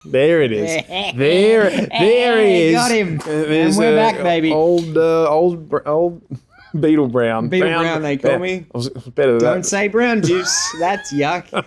There it is. There he is. Got him. And we're back, baby. Old Beetle Brown. Beetle Brown, they call me. I was better than Don't that. say brown juice. That's yuck.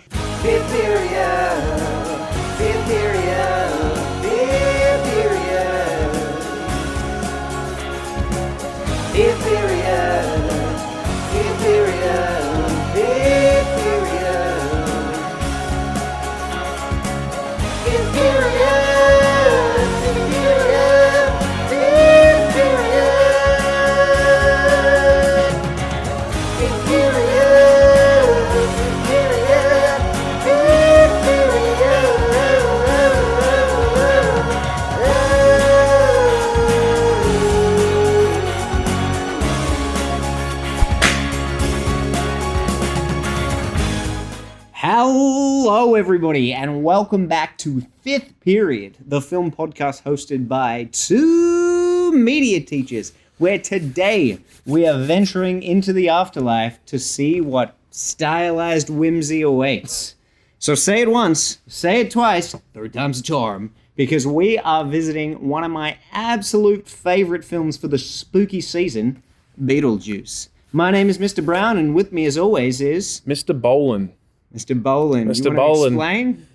Hello, everybody, and welcome back to Fifth Period, the film podcast hosted by two media teachers, where today we are venturing into the afterlife to see what stylized whimsy awaits. So say it once, say it twice, third time's a charm, because we are visiting one of my absolute favorite films for the spooky season, Beetlejuice. My name is Mr. Brown, and with me as always is... Mr. Bolin. Mr. Bolin. Mr. You want to explain?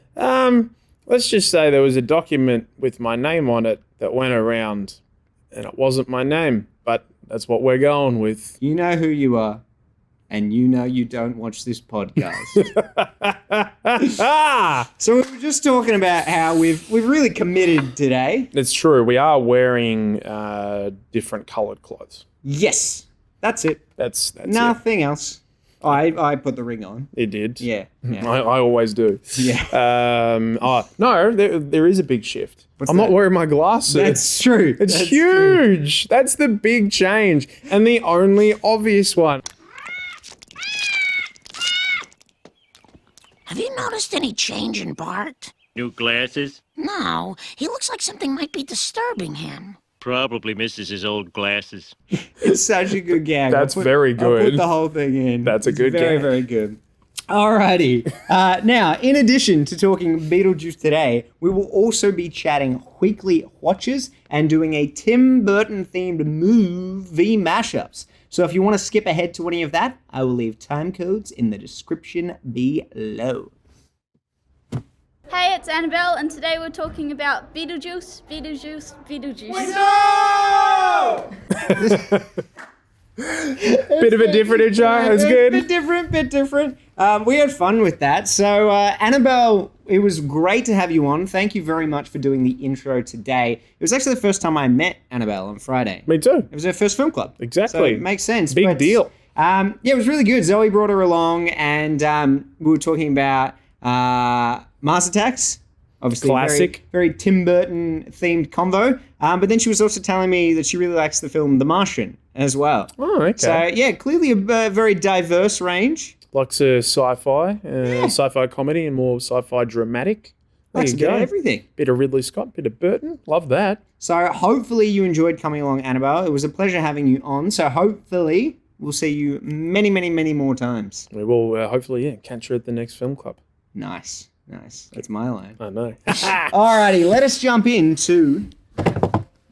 Let's just say there was a document with my name on it that went around, and it wasn't my name, but that's what we're going with. You know who you are, and you know you don't watch this podcast. So we were just talking about how we've really committed today. It's true. We are wearing different coloured clothes. Yes, that's it. That's Nothing else. I put the ring on. It did. Yeah. I always do. Yeah. No, there is a big shift. What's I'm that? not wearing my glasses. That's true. It's That's huge. true. That's the big change and the only obvious one. Have you noticed any change in Bart? New glasses? No, he looks like something might be disturbing him. Probably misses his old glasses. It's such a good gag. That's very I'll put good. the whole thing in. That's a good very, gag. very good. Alrighty. Now, in addition to talking Beetlejuice today, we will also be chatting weekly watches and doing a Tim Burton themed movie mashups. So if you want to skip ahead to any of that, I will leave time codes in the description below. Hey, it's Annabelle, and today we're talking about Beetlejuice, Beetlejuice, Beetlejuice. Bit of a different intro. That's good. Bit different. We had fun with that. So, Annabelle, it was great to have you on. Thank you very much for doing the intro today. It was actually the first time I met Annabelle on Friday. Me too. It was her first film club. Exactly. So it makes sense. Big deal. Yeah, it was really good. Zoe brought her along, and we were talking about Mars Attacks. Obviously, Classic. Very Tim Burton themed convo. But then she was also telling me that she really likes the film The Martian as well. Oh, okay. So, yeah, clearly a very diverse range. Likes a sci-fi, sci-fi comedy and more sci-fi dramatic. There Likes you a bit go. of everything. Bit of Ridley Scott, bit of Burton. Love that. So hopefully you enjoyed coming along, Annabelle. It was a pleasure having you on. So hopefully we'll see you many, many, many more times. We will hopefully, catch her at the next film club. Nice. That's my line. I know. Alrighty, let us jump into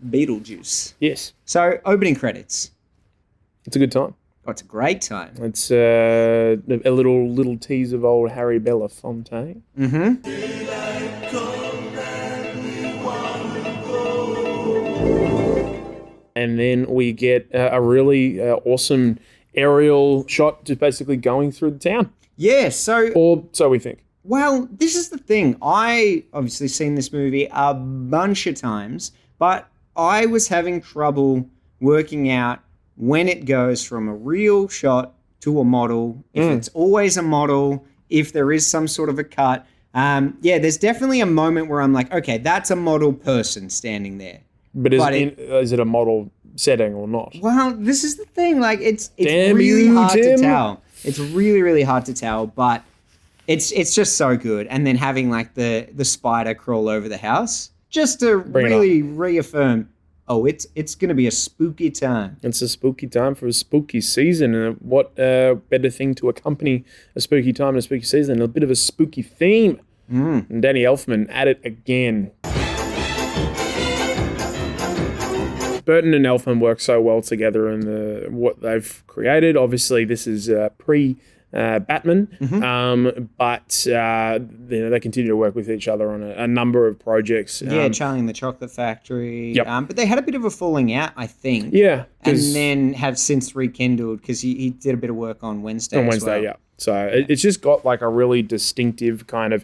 Beetlejuice. Yes, So opening credits. it's a good time. Oh, it's a great time. It's a little tease of old Harry Belafonte. Mm-hmm. And then we get a really awesome aerial shot just basically going through the town. Yeah, so... Or so we think. Well, this is the thing. I obviously seen this movie a bunch of times, but I was having trouble working out when it goes from a real shot to a model, if it's always a model, if there is some sort of a cut. There's definitely a moment where I'm like, okay, that's a model person standing there. But is it a model setting or not? Well, this is the thing. Like, it's Damn really you, hard Tim. to tell. It's really, really hard to tell, but it's just so good. And then having like the spider crawl over the house just to really reaffirm, oh, it's going to be a spooky time. It's a spooky time for a spooky season. And what better thing to accompany a spooky time and a spooky season than a bit of a spooky theme? And Danny Elfman at it again. Burton and Elfman work so well together in what they've created. Obviously, this is pre-Batman, but they continue to work with each other on a number of projects. Charlie and the Chocolate Factory. Yep. But they had a bit of a falling out, I think. Yeah. And then have since rekindled because he did a bit of work on Wednesday as well. Yeah. So it's just got like a really distinctive kind of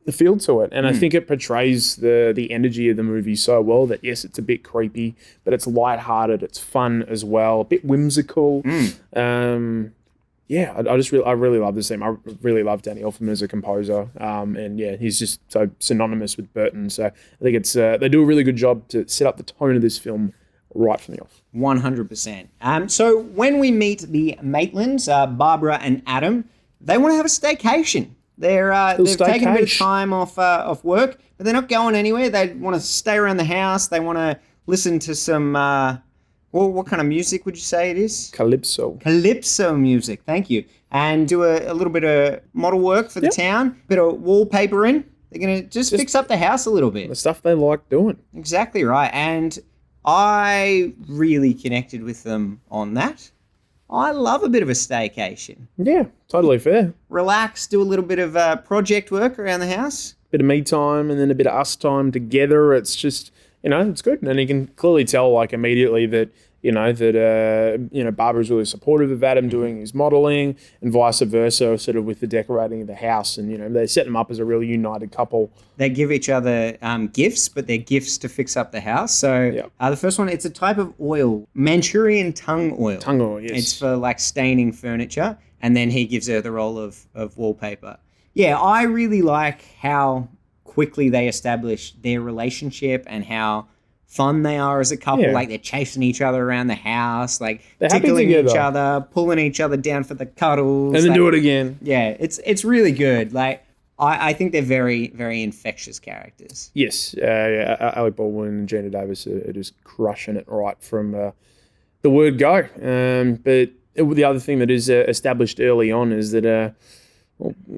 the feel to it, and I think it portrays the energy of the movie so well that yes, it's a bit creepy, but it's lighthearted, it's fun as well, a bit whimsical. I really love this theme. I really love Danny Elfman as a composer, and yeah, he's just so synonymous with Burton. So I think it's they do a really good job to set up the tone of this film right from the off. 100%. So when we meet the Maitlands, Barbara and Adam, they want to have a staycation. They've taken a bit of time off work, but they're not going anywhere. They want to stay around the house. They want to listen to some, what kind of music would you say it is? Calypso music, thank you. And do a little bit of model work for the town, bit of wallpapering. They're going to just fix up the house a little bit. The stuff they like doing. Exactly right. And I really connected with them on that. I love a bit of a staycation. Yeah, totally fair. Relax, do a little bit of project work around the house. Bit of me time and then a bit of us time together. It's just, it's good. And you can clearly tell like immediately that, Barbara's really supportive of Adam doing his modelling and vice versa, sort of with the decorating of the house. And, they set them up as a really united couple. They give each other gifts, but they're gifts to fix up the house. So the first one, it's a type of oil, Manchurian tongue oil. Tongue oil, yes. It's for like staining furniture. And then he gives her the roll of wallpaper. Yeah, I really like how quickly they establish their relationship and how fun they are as a couple. Yeah. Like they're chasing each other around the house, like they're tickling each other, pulling each other down for the cuddles. And then do it again. Yeah, it's really good. Like I think they're very, very infectious characters. Yes. Alec Baldwin and Gina Davis are just crushing it right from the word go. But the other thing that is established early on is that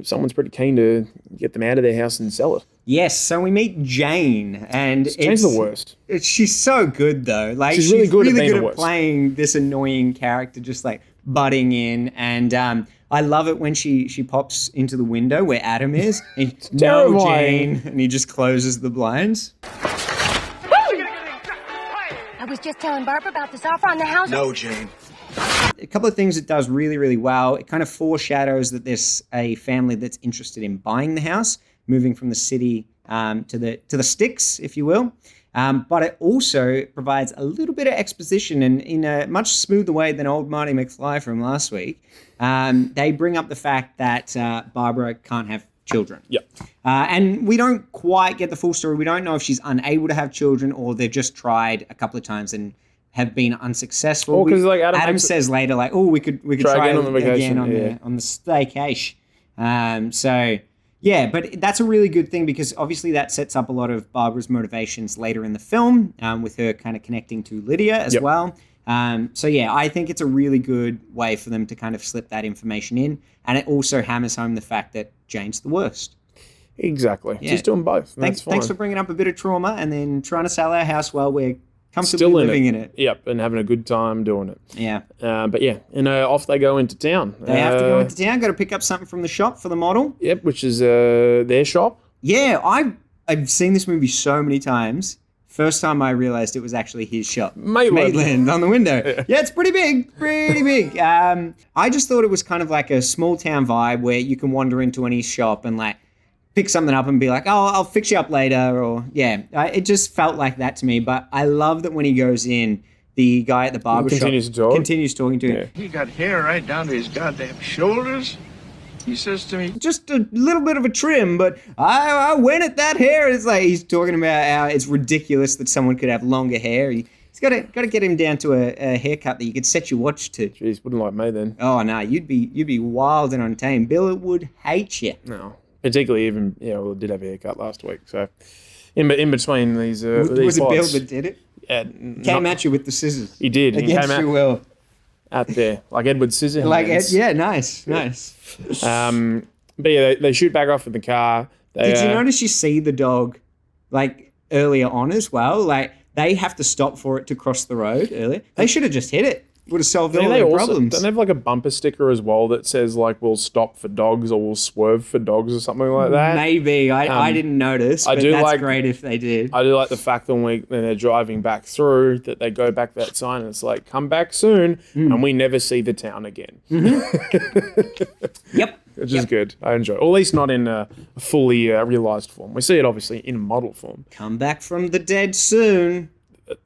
someone's pretty keen to get them out of their house and sell it. Yes, so we meet Jane, and Jane's the worst. She's so good though. Like she's really good at playing this annoying character, just like butting in. And I love it when she pops into the window where Adam is. And no, Jane, and he just closes the blinds. I was just telling Barbara about this offer on the house. No, Jane. A couple of things it does really, really well. It kind of foreshadows that there's a family that's interested in buying the house, moving from the city to the sticks, if you will. But it also provides a little bit of exposition, and in a much smoother way than old Marty McFly from last week. They bring up the fact that Barbara can't have children. Yep. And we don't quite get the full story. We don't know if she's unable to have children or they've just tried a couple of times and have been unsuccessful. Because like Adam says later, like, oh, we could try again on the vacation, on the staycation. So yeah, but that's a really good thing because obviously that sets up a lot of Barbara's motivations later in the film, with her kind of connecting to Lydia as well. So yeah, I think it's a really good way for them to kind of slip that information in, and it also hammers home the fact that Jane's the worst. Exactly. Yeah. Just doing both. Thanks for bringing up a bit of trauma and then trying to sell our house while we're comfortably living in it. Yep, and having a good time doing it. Yeah. But yeah, and off they go into town. They have to go into town, got to pick up something from the shop for the model. Yep, which is their shop. Yeah, I've seen this movie so many times. First time I realized it was actually his shop. Maitland on the window. Yeah, it's pretty big. I just thought it was kind of like a small town vibe where you can wander into any shop and like pick something up and be like, oh, I'll fix you up later. Or yeah, it just felt like that to me. But I love that when he goes in, the guy at the barber shop continues talking to him. He got hair right down to his goddamn shoulders. He says to me, just a little bit of a trim, but I went at that hair. It's like he's talking about how it's ridiculous that someone could have longer hair. He's got to get him down to a haircut that you could set your watch to. Jeez, wouldn't like me then. Oh no, you'd be wild and untamed. Bill would hate you. No, particularly even we did have a haircut last week. So in between these, was it Bill that did it? Yeah, came at you with the scissors. He did. Against your will. Out there, like Edward Scissorhands. Yeah, nice. But But yeah, they shoot back off in the car. Did you notice you see the dog like earlier on as well? Like they have to stop for it to cross the road earlier. They should have just hit it. Would have solved all their problems. Don't they have like a bumper sticker as well that says like we'll stop for dogs or we'll swerve for dogs or something like that? Maybe. I didn't notice, but that's like, great if they did. I do like the fact that when they're driving back through that they go back that sign and it's like come back soon and we never see the town again. Yep. Which is good. I enjoy it. Or at least not in a fully realised form. We see it obviously in model form. Come back from the dead soon.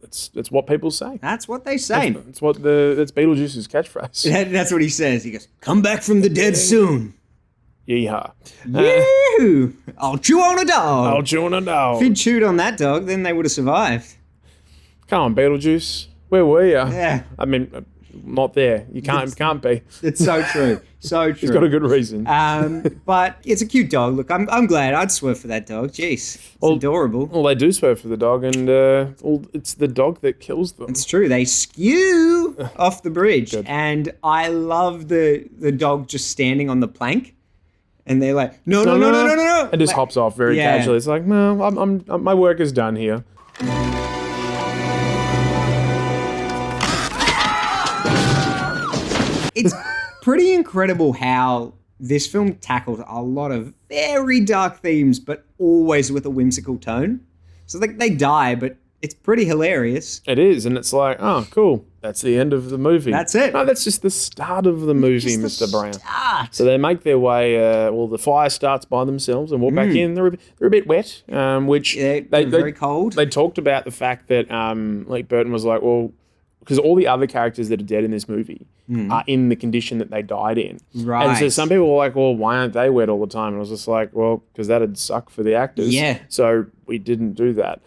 That's what people say. That's what they say. That's Beetlejuice's catchphrase. That's what he says. He goes, "Come back from the dead soon." Yeehaw. Yee-hoo! I'll chew on a dog. I'll chew on a dog. If he'd chewed on that dog, then they would have survived. Come on, Beetlejuice. Where were you? Yeah. I mean, not there. You can't be. It's so true. So true. He's got a good reason. But it's a cute dog. Look, I'm glad. I'd swerve for that dog. Jeez. It's adorable. Well, they do swerve for the dog, and it's the dog that kills them. It's true. They skew off the bridge. Good. And I love the dog just standing on the plank. And they're like, no. And just hops off very casually. It's like, no, I'm my work is done here. It's pretty incredible how this film tackles a lot of very dark themes, but always with a whimsical tone. So like they die, but it's pretty hilarious. It is, and it's like, oh, cool. That's the end of the movie. That's it. No, that's just the start of the movie, Mr. Brown. So they make their way. The fire starts by themselves and walk back in. They're a bit wet, which they're very cold. They talked about the fact that like Burton was like, well, because all the other characters that are dead in this movie are in the condition that they died in. Right. And so some people were like, well, why aren't they wet all the time? And I was just like, well, because that'd suck for the actors. Yeah. So we didn't do that.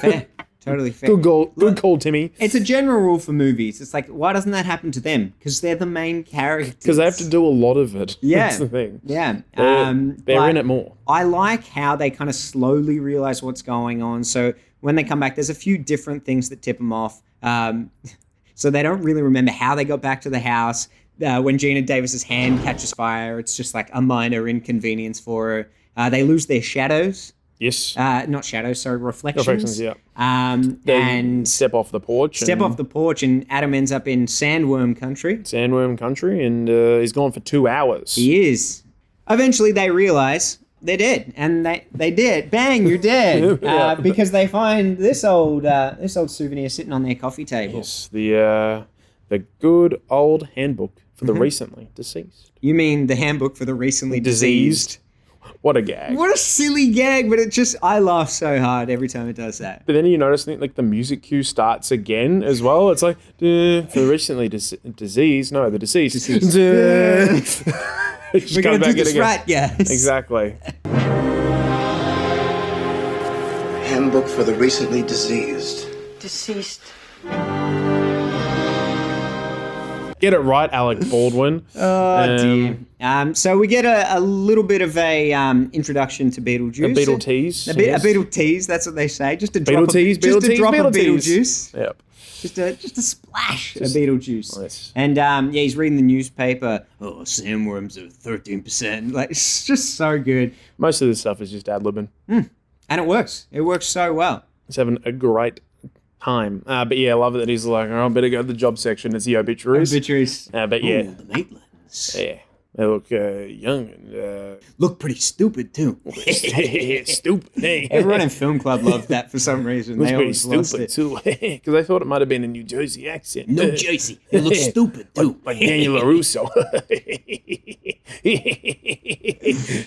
Fair. Totally fair. Good call, Timmy. It's a general rule for movies. It's like, why doesn't that happen to them? Because they're the main characters. Because they have to do a lot of it. Yeah. That's the thing. Yeah. They're in it more. I like how they kind of slowly realize what's going on. So when they come back, there's a few different things that tip them off. So they don't really remember how they got back to the house. When Gina Davis's hand catches fire, it's just like a minor inconvenience for her. They lose their shadows. Yes. Not shadows, sorry, reflections. Reflections, yeah. And step off the porch. And Adam ends up in Sandworm Country. Sandworm Country, and he's gone for 2 hours. He is. Eventually they realize they're dead, and they did. Bang, you're dead. Because they find this old souvenir sitting on their coffee table. Yes, the good old handbook for the recently deceased. You mean the handbook for the recently diseased? What a gag. What a silly gag, but I laugh so hard every time it does that. But then you notice like the music cue starts again as well. It's like, for the recently diseased. No, the deceased. We're going to do this right, guys. Exactly. Handbook for the recently diseased. Deceased. Get it right, Alec Baldwin. Oh, dear. So we get a little bit of a introduction to Beetlejuice. A Beetle tease. A Beetle tease, that's what they say. Just a drop of Beetlejuice. Yep. Just a splash of Beetlejuice. Nice. And he's reading the newspaper. Oh, sandworms are 13%. Like, it's just so good. Most of this stuff is just ad-libbing. And it works. It works so well. He's having a great time. But yeah, I love it that he's like, oh, I better go to the job section. It's the obituaries. But yeah. Ooh, the Maitlands. Yeah. They look young and... look pretty stupid, too. Stupid. Hey. Everyone in Film Club loved that for some reason. Looks they pretty always lost stupid, it. too. Because I thought it might have been a New Jersey accent. No Jersey. It looks stupid, too. Like Daniel LaRusso.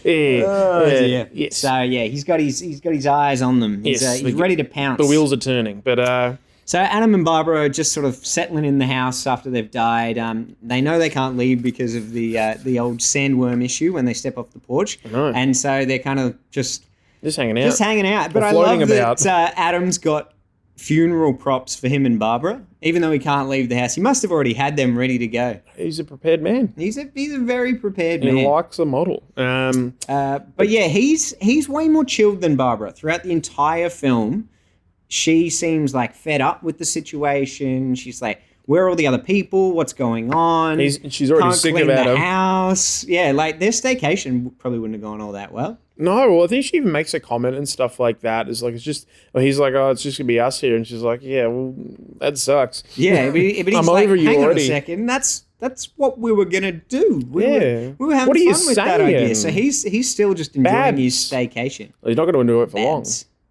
Dear. Yes. So yeah, he's got his eyes on them. He's ready to pounce. The wheels are turning, but so Adam and Barbara are just sort of settling in the house after they've died. They know they can't leave because of the old sandworm issue when they step off the porch, and so they're kind of just hanging out. But I love that Adam's got funeral props for him and Barbara, even though he can't leave the house. He must have already had them ready to go. He's a prepared man. He's a very prepared man. He likes a model. But yeah, he's way more chilled than Barbara throughout the entire film. She seems like fed up with the situation. She's like, where are all the other people? What's going on? She's already Can't sick clean of the Adam. house. Yeah, like their staycation probably wouldn't have gone all that well. No, well, I think she even makes a comment and stuff like that. It's like, he's like, oh, it's just going to be us here. And she's like, yeah, well, that sucks. Yeah, but he's I'm like, over you hang already. on a second, that's what we were going to do. We were having What are you fun with that saying? idea. So he's still just enjoying his Babs. staycation. Well, he's not going to do it for long.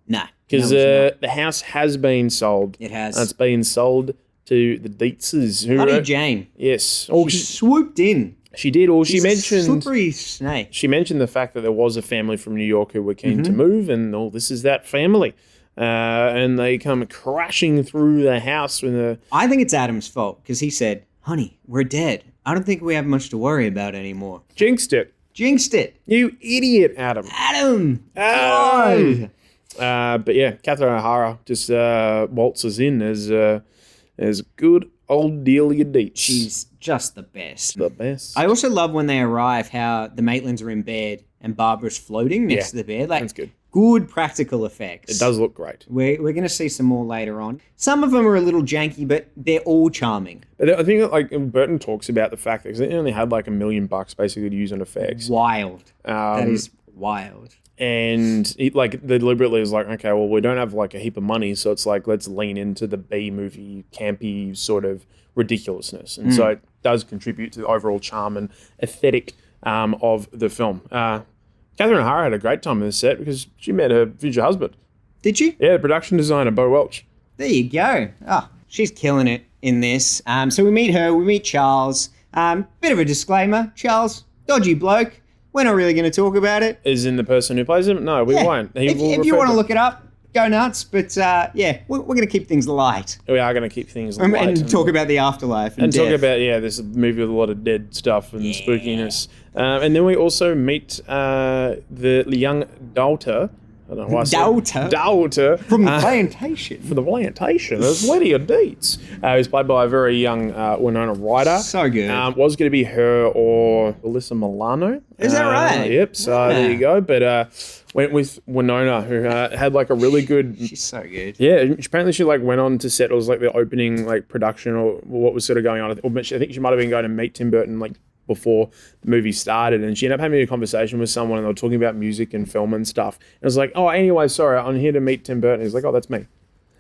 Nah. Because no, he's not. the house has been sold. It has. And it's been sold to the Dietzes. Bloody Jane. Yes. Oh, She swooped in. she did. Or she She's a mentioned... slippery snake. She mentioned the fact that there was a family from New York who were keen to move, and this is that family. And they come crashing through the house with a... I think it's Adam's fault because he said, honey, we're dead. I don't think we have much to worry about anymore. Jinxed it. Jinxed it. You idiot, Adam. Adam! Adam! God. But yeah, Catherine O'Hara just waltzes in as good old Delia Dietz. She's just the best. the best. I also love when they arrive how the Maitlands are in bed and Barbara's floating next to the bed. Like, that's good. Good practical effects. It does look great. We're going to see some more later on. Some of them are a little janky, but they're all charming. But I think like Burton talks about the fact that they only had like $1 million basically to use on effects. Wild. That is wild. And it, like deliberately is like, okay, well, we don't have like a heap of money, so it's like let's lean into the B movie campy sort of ridiculousness, and so it does contribute to the overall charm and aesthetic of the film. Catherine O'Hara had a great time on the set because she met her future husband. Did she? Yeah, the production designer, Bo Welch. There you go. Oh, she's killing it in this. So we meet her, we meet Charles. Bit of a disclaimer. Charles, dodgy bloke. We're not really going to talk about it. Is in the person who plays him? No, we won't. If you want to look it up, go nuts. But yeah, we're going to keep things light. We are going to keep things light. And talk about the afterlife. And death. talk about, this movie with a lot of dead stuff and spookiness. And then we also meet the young daughter. I don't know why I said daughter. From the plantation. From the plantation. There's Lydia Dietz, who's played by a very young Winona Ryder. So good. Was going to be her or Alyssa Milano. Is that right? Yep. So there you go. But went with Winona, who had like a really good... She's so good. Yeah, apparently she like went on to set. It was like the opening like production or what was sort of going on. I think she might have been going to meet Tim Burton like before the movie started, and she ended up having a conversation with someone, and they were talking about music and film and stuff. And I was like, oh, anyway, sorry, I'm here to meet Tim Burton. He's like, oh, that's me.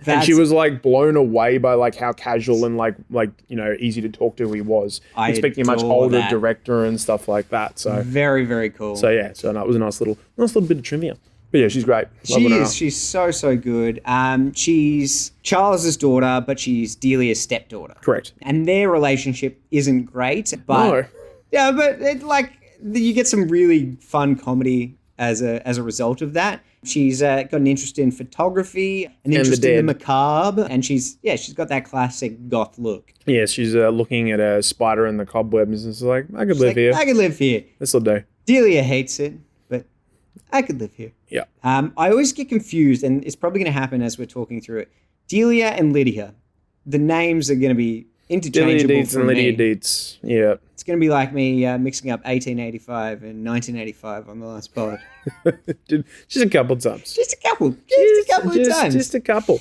And she was like blown away by like how casual and like easy to talk to he was. Expecting a much older director and stuff like that. So very, very cool. So yeah, so it was a nice little bit of trivia. But yeah, she's great. She is. She's so good. She's Charles's daughter, but she's Delia's stepdaughter. Correct. And their relationship isn't great, but no. Yeah, but you get some really fun comedy as a result of that. She's got an interest in photography, an interest in the macabre, and she's got that classic goth look. Yeah, she's looking at a spider in the cobwebs and is like, I could live here. I could live here. This'll do. Delia hates it, but I could live here. Yeah. I always get confused, and it's probably going to happen as we're talking through it. Delia and Lydia, the names are going to to interchangeable Delia Dietz and Lydia me. Dietz. Yeah. It's going to be like me mixing up 1885 and 1985 on the last pod. Just a couple times. Just a couple of times. Just a couple.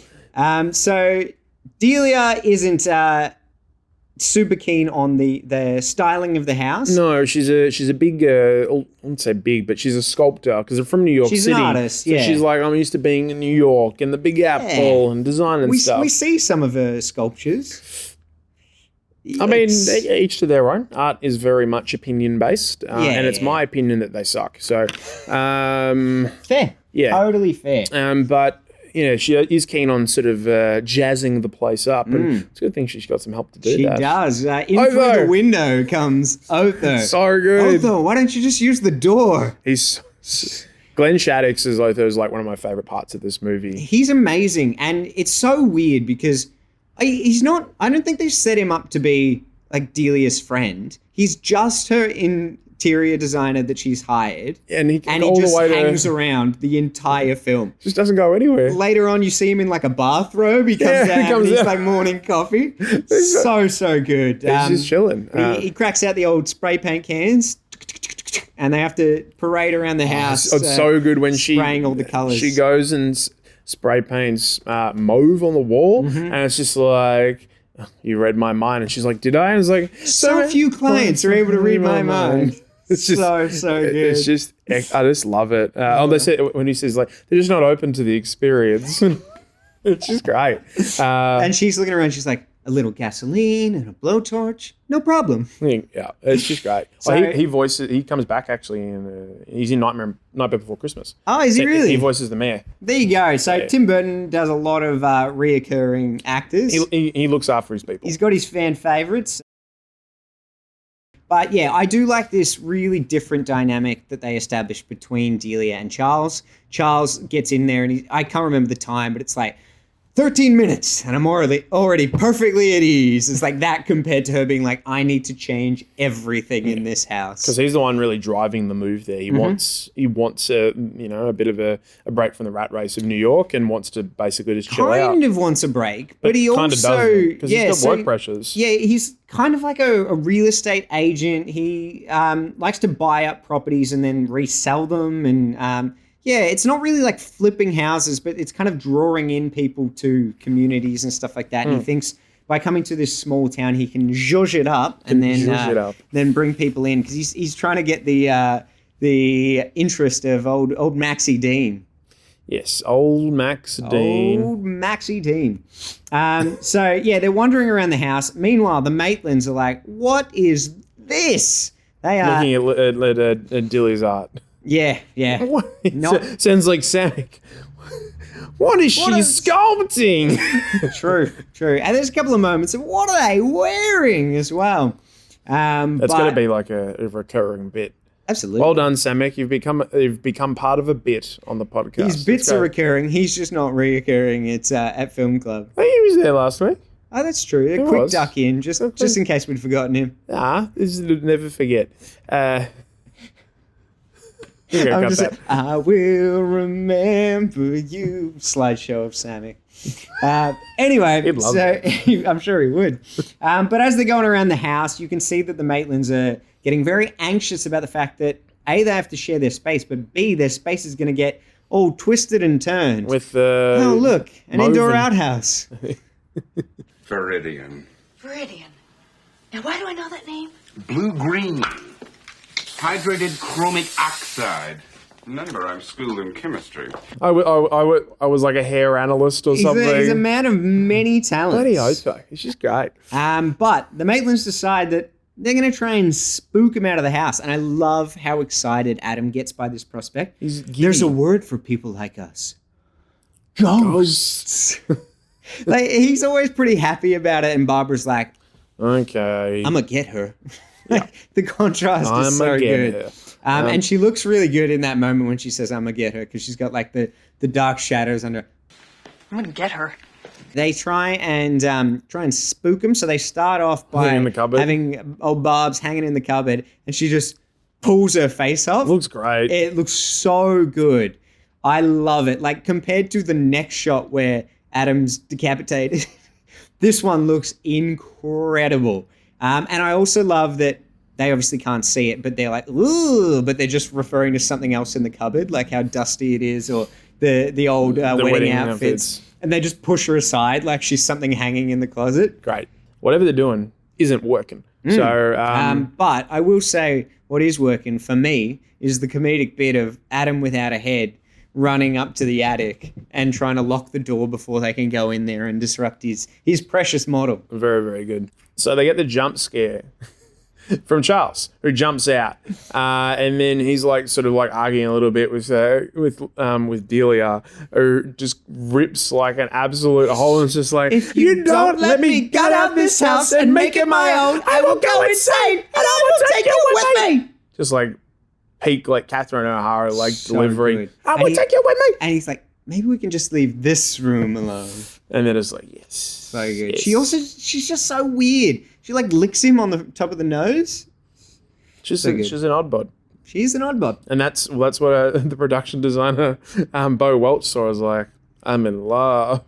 So Delia isn't super keen on the styling of the house. No, she's a big, I wouldn't say big, but she's a sculptor because they're from New York City. She's an artist, yeah. So she's like, I'm used to being in New York and the Big Apple and design and stuff. We see some of her sculptures. I mean, each to their own. Art is very much opinion-based, and it's my opinion that they suck. So, fair. Yeah. Totally fair. But, she is keen on sort of jazzing the place up, and it's a good thing she's got some help to do that. She does. In through the window comes Otho. So good. Otho, why don't you just use the door? Glenn Shaddix as Otho is like one of my favorite parts of this movie. He's amazing, and it's so weird because he's not. I don't think they've set him up to be like Delia's friend. He's just her interior designer that she's hired, and he just hangs around the entire film. Just doesn't go anywhere. Later on, you see him in like a bathrobe. He comes out and he's like morning coffee. So good. He's just chilling. He cracks out the old spray paint cans. And they have to parade around the house. It's so good when spraying all the colors. She goes and spray paints mauve on the wall, and it's just like you read my mind. And she's like, did I? And it's like, So few clients are able to read my mind. It's just so good. It's just, I just love it. They say when he says like, they're just not open to the experience. It's just great. And she's looking around. She's like, a little gasoline and a blowtorch, no problem. Yeah, it's just great. So, he comes back Actually, he's in Nightmare Before Christmas. Oh, is he really? He voices the mayor. There you go. So Tim Burton does a lot of reoccurring actors. He looks after his people. He's got his fan favorites. But yeah, I do like this really different dynamic that they established between Delia and Charles. Charles gets in there and I can't remember the time, but it's like 13 minutes and I'm already perfectly at ease. It's like that compared to her being like, I need to change everything in this house. Because he's the one really driving the move there. He wants a bit of a break from the rat race of New York and wants to basically just chill out. Kind of wants a break, but he kind also... of does, because he's got work pressures. Yeah, he's kind of like a real estate agent. He likes to buy up properties and then resell them and... it's not really like flipping houses, but it's kind of drawing in people to communities and stuff like that. And he thinks by coming to this small town, he can zhuzh it up and then bring people in because he's trying to get the interest of old Maxie Dean. Yes, old Max Dean. Old Maxie Dean. They're wandering around the house. Meanwhile, the Maitlands are like, "What is this?" They are looking at Dilly's art. Yeah. Sounds like Sonic. What is she sculpting? True. And there's a couple of moments of what are they wearing as well. That's going to be like a recurring bit. Absolutely. Well done, Samek. You've become part of a bit on the podcast. His bits are recurring. He's just not reoccurring. It's at Film Club. I think he was there last week. Oh, that's true. A quick duck in, just in case we'd forgotten him. This is never forget. I'm just like, I will remember you. Slideshow of Sammy. Anyway, I'm sure he would. But as they're going around the house, you can see that the Maitlands are getting very anxious about the fact that A, they have to share their space, but B, their space is going to get all twisted and turned. With oh, look, an indoor outhouse. Viridian. Now, why do I know that name? Blue-green. Hydrated chromic oxide. Remember, I'm schooled in chemistry. I was like a hair analyst or something. He's a man of many talents. Bloody Oso. He's just great. But the Maitlands decide that they're going to try and spook him out of the house. And I love how excited Adam gets by this prospect. There's a word for people like us. Ghosts. Like, he's always pretty happy about it. And Barbara's like, okay, I'm going to get her. The contrast is so good. And she looks really good in that moment when she says, I'm going to get her, because she's got like the dark shadows under. I'm going to get her. They try and spook him. So they start off by having old Barb's hanging in the cupboard, and she just pulls her face off. Looks great. It looks so good. I love it. Like, compared to the next shot where Adam's decapitated, this one looks incredible. And I also love that they obviously can't see it, but they're like, ooh, but they're just referring to something else in the cupboard, like how dusty it is, or the old wedding outfits. And they just push her aside like she's something hanging in the closet. Great. Whatever they're doing isn't working. So, but I will say what is working for me is the comedic bit of Adam without a head running up to the attic and trying to lock the door before they can go in there and disrupt his precious model. Very, very good. So they get the jump scare from Charles, who jumps out, and then he's like sort of like arguing a little bit with Delia, who just rips like an absolute hole and is just like, if you don't let me gut out this house and make it my own, I will go insane and I will take you with me. Just like peak like Catherine O'Hara like So delivery. good. I will take you with me. And he's like, maybe we can just leave this room alone. And then it's like, yes. So good. Yes. She's just so weird. She like licks him on the top of the nose. She's an oddbod. She's an oddbod. And that's what the production designer, Bo Welch, saw. I was like, I'm in love.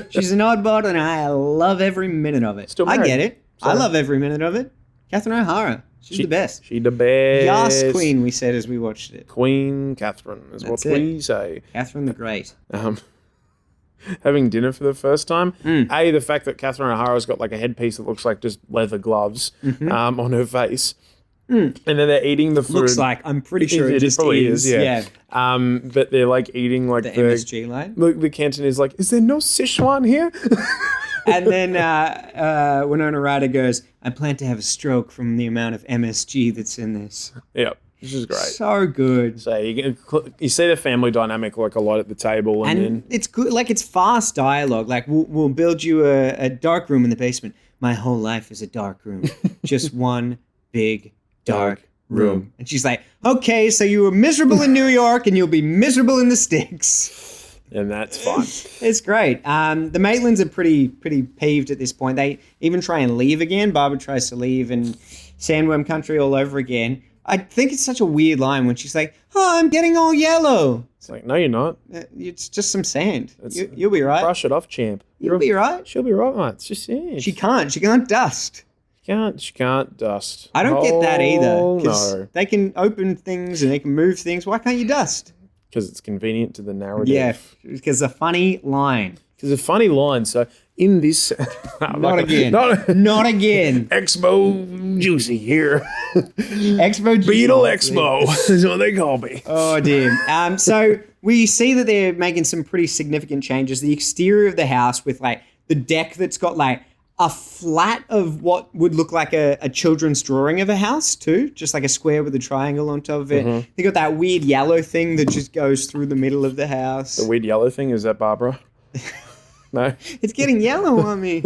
She's an oddbod and I love every minute of it. Still married. I get it. I love every minute of it. Catherine O'Hara. She's the best. She the best. Yas Queen, we said as we watched it. Queen Catherine is what we say. Catherine the Great. having dinner for the first time. A, the fact that Catherine O'Hara's got like a headpiece that looks like just leather gloves on her face. And then they're eating the food. Looks like, I'm pretty sure it just probably is. yeah. But they're like eating like The MSG line. The Cantonese like, is there no Sichuan here? And then Winona Ryder goes, I plan to have a stroke from the amount of MSG that's in this. Yeah, which is great. So good. So you see the family dynamic like a lot at the table. And then it's good. Like, it's fast dialogue. Like, we'll build you a dark room in the basement. My whole life is a dark room. Just one big dark room. And she's like, okay, so you were miserable in New York and you'll be miserable in the sticks. And that's fun. It's great. The Maitlands are pretty peeved at this point. They even try and leave again. Barbara tries to leave and sandworm country all over again. I think it's such a weird line when she's like, oh, I'm getting all yellow. It's like, no, you're not. It's just some sand. You'll be right. Brush it off, champ. You'll be right. She'll be right, mate. It's just sand. She can't dust. She can't dust. I don't get that either. No. They can open things and they can move things. Why can't you dust? Because it's convenient to the narrative. Yeah, because a funny line. Because a funny line. So in this... Not again. Not again. Expo Juicy here. Expo Juicy. Beetle Expo is what they call me. Oh, dear. So we see that they're making some pretty significant changes. The exterior of the house with, like, the deck that's got, like, a flat of what would look like a children's drawing of a house too, just like a square with a triangle on top of it. They got that weird yellow thing that just goes through the middle of the house. The weird yellow thing, is that Barbara? No? It's getting yellow on me.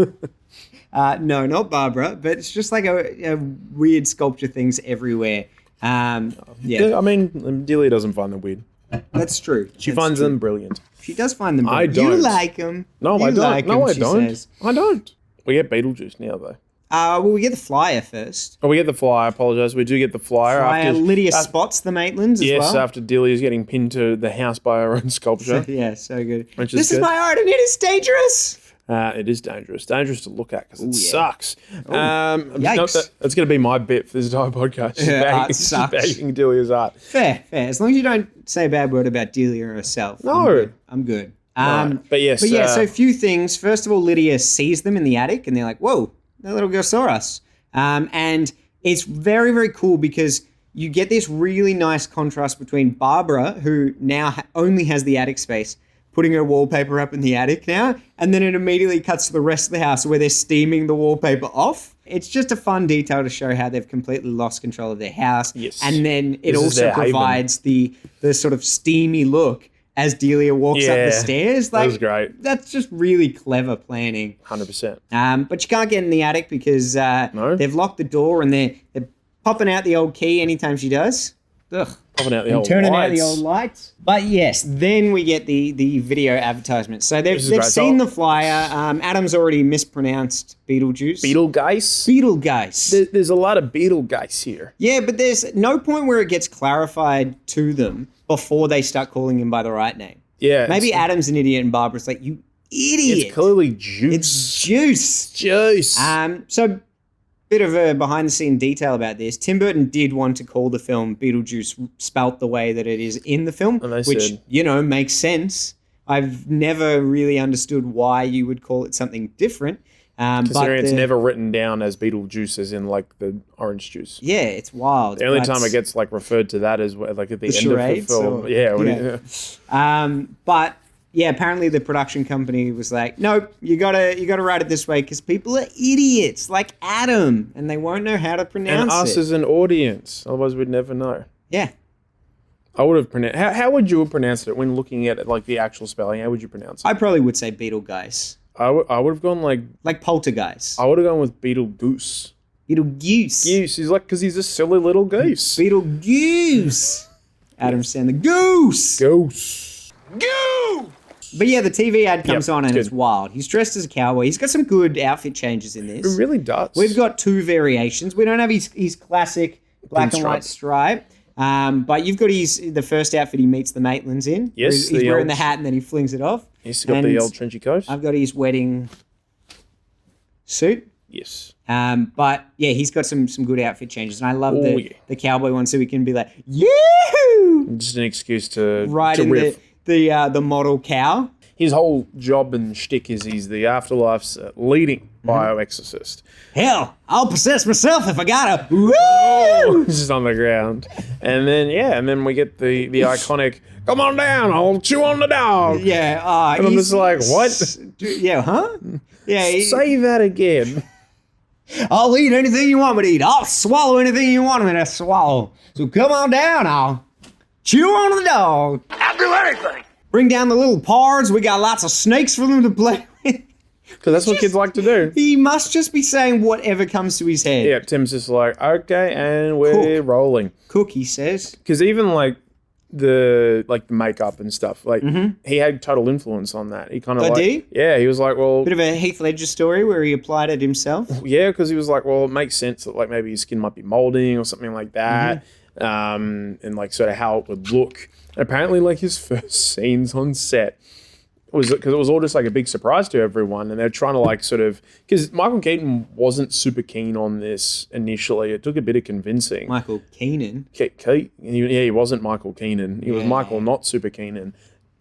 No, not Barbara, but it's just like a weird sculpture things everywhere. Yeah. I mean, Delia doesn't find them weird. That's true. She finds them brilliant. She does find them I brilliant. don't. You like them. No, I don't. Like No, them, I she don't. says. I don't. We get Beetlejuice now, though. Well, we get the flyer first. Oh, we get the flyer. I apologise. We do get the flyer. Lydia spots the Maitlands as well. Yes, after Delia's getting pinned to the house by her own sculpture. Yeah, so good. This is my art and it is dangerous. It is dangerous. Dangerous to look at because it sucks. Yikes. That's going to be my bit for this entire podcast. Art sucks. Bagging Delia's art. Fair. As long as you don't say a bad word about Delia herself. No. I'm good. But yes. But yeah, so a few things. First of all, Lydia sees them in the attic and they're like, whoa, that little girl saw us. And it's very, very cool because you get this really nice contrast between Barbara, who now only has the attic space, putting her wallpaper up in the attic now, and then it immediately cuts to the rest of the house where they're steaming the wallpaper off. It's just a fun detail to show how they've completely lost control of their house. Yes. And then it also provides the sort of steamy look as Delia walks up the stairs. That was great. That's just really clever planning. 100%. But you can't get in the attic because they've locked the door and they're popping out the old key anytime she does. Ugh. Popping out the old turning lights. out the old lights. But yes, then we get the video advertisement. So they've seen the flyer. Adam's already mispronounced Beetlejuice. Beetlejuice. There's a lot of Beetlejuice here. Yeah, but there's no point where it gets clarified to them before they start calling him by the right name. Yeah. Maybe Adam's an idiot and Barbara's like, you idiot. It's clearly Juice. It's Juice. Juice. So bit of a behind-the-scene detail about this. Tim Burton did want to call the film Beetlejuice spelt the way that it is in the film, which, makes sense. I've never really understood why you would call it something different. Considering it's never written down as Beetlejuice, as in like the orange juice. Yeah, it's wild. The only time it gets like referred to that is like at the end of the film. But yeah, apparently the production company was like, nope, you gotta write it this way because people are idiots like Adam and they won't know how to pronounce it. And us as an audience, otherwise we'd never know. Yeah. I would have pronounced. How would you have pronounced it when looking at it, like the actual spelling? How would you pronounce it? I probably would say Beetlejuice. I would have gone like Poltergeist. I would have gone with Beetlejuice. Beetlejuice. Goose. He's like, because he's a silly little goose. Beetlejuice. Adam Sandler. Goose. Goose. But yeah, the TV ad comes on and it's wild. He's dressed as a cowboy. He's got some good outfit changes in this. It really does. We've got two variations. We don't have his classic black and white stripe. But you've got the first outfit he meets the Maitlands in. Yes. He's wearing the hat and then he flings it off. He's got the old trenchy coat. I've got his wedding suit. Yes. But yeah, he's got some good outfit changes. And I love the cowboy one so he can be like, yoo! Just an excuse to Ride in riff. the model cow. his whole job and shtick is he's the Afterlife's leading bioexorcist. Hell, I'll possess myself if I gotta. Woo! Just on the ground. And then we get the iconic, come on down, I'll chew on the dog. Yeah. And I'm just like, what? Yeah, huh? Yeah. Say that again. I'll eat anything you want me to eat. I'll swallow anything you want me to swallow. So come on down, I'll chew on the dog. I'll do anything. Bring down the little pards. We got lots of snakes for them to play with. Because that's what kids like to do. He must just be saying whatever comes to his head. Yeah, Tim's just like, okay, and we're rolling. Cook, he says. Because even like the makeup and stuff, like he had total influence on that. He kind of did he? Yeah, he was like, well, Bit of a Heath Ledger story where he applied it himself. yeah, because he was like, well, it makes sense that like maybe his skin might be molding or something like that, and like sort of how it would look. And apparently, like his first scenes on set was because it was all just like a big surprise to everyone, and they're trying to like sort of because Michael Keaton wasn't super keen on this initially. It took a bit of convincing. Michael Keenan. He wasn't Michael Keenan. He was Michael, not super Keenan.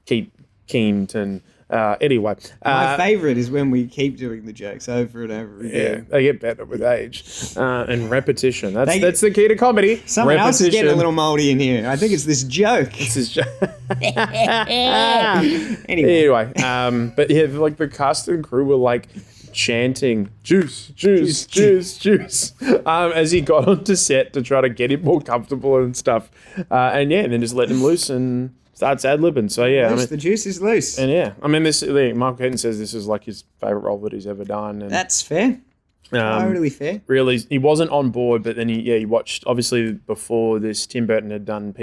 Keaton. Anyway, My favourite is when we keep doing the jokes over and over again. yeah, they get better with age and repetition. That's the key to comedy. Someone else is getting a little mouldy in here. I think it's this joke. Anyway, but yeah, like the cast and crew were like chanting juice, juice, juice, juice, as he got onto set to try to get him more comfortable and stuff. And then just let him loose and starts ad-libbing. So yeah, the juice is loose. And Michael Keaton says this is like his favourite role that he's ever done. And, that's fair. Totally fair. Really, he wasn't on board, but then he watched, obviously before this, Tim Burton had done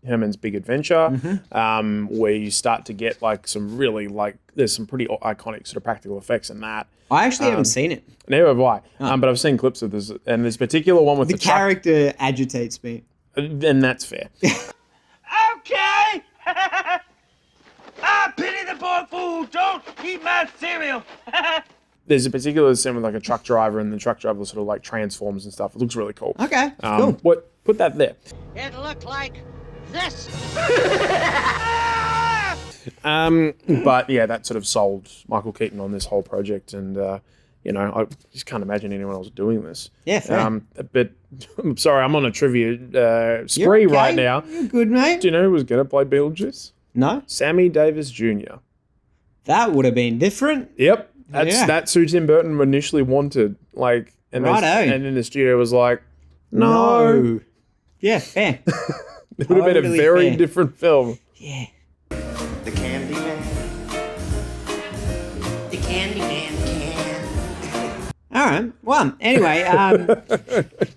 Herman's Big Adventure, where you start to get like some really like, there's some pretty iconic sort of practical effects in that. I actually haven't seen it. Neither have I. But I've seen clips of this, and this particular one with the character agitates me. And that's fair. Okay! I pity the poor fool! Don't eat my cereal! There's a particular scene with like a truck driver, and the truck driver sort of like transforms and stuff. It looks really cool. Okay, cool. Put that there. It looked like this. But yeah, that sort of sold Michael Keaton on this whole project, and I just can't imagine anyone else doing this. Yeah, fair. But I'm sorry, I'm on a trivia spree right now. You're good, mate. Do you know who was going to play Beetlejuice? No. Sammy Davis Jr. That would have been different. Yep. That's who Tim Burton initially wanted. Like, and then the studio was like, no. Yeah, fair. It would have been a very different film. Yeah. The Candy Man. The Candyman can. All right. Well, anyway,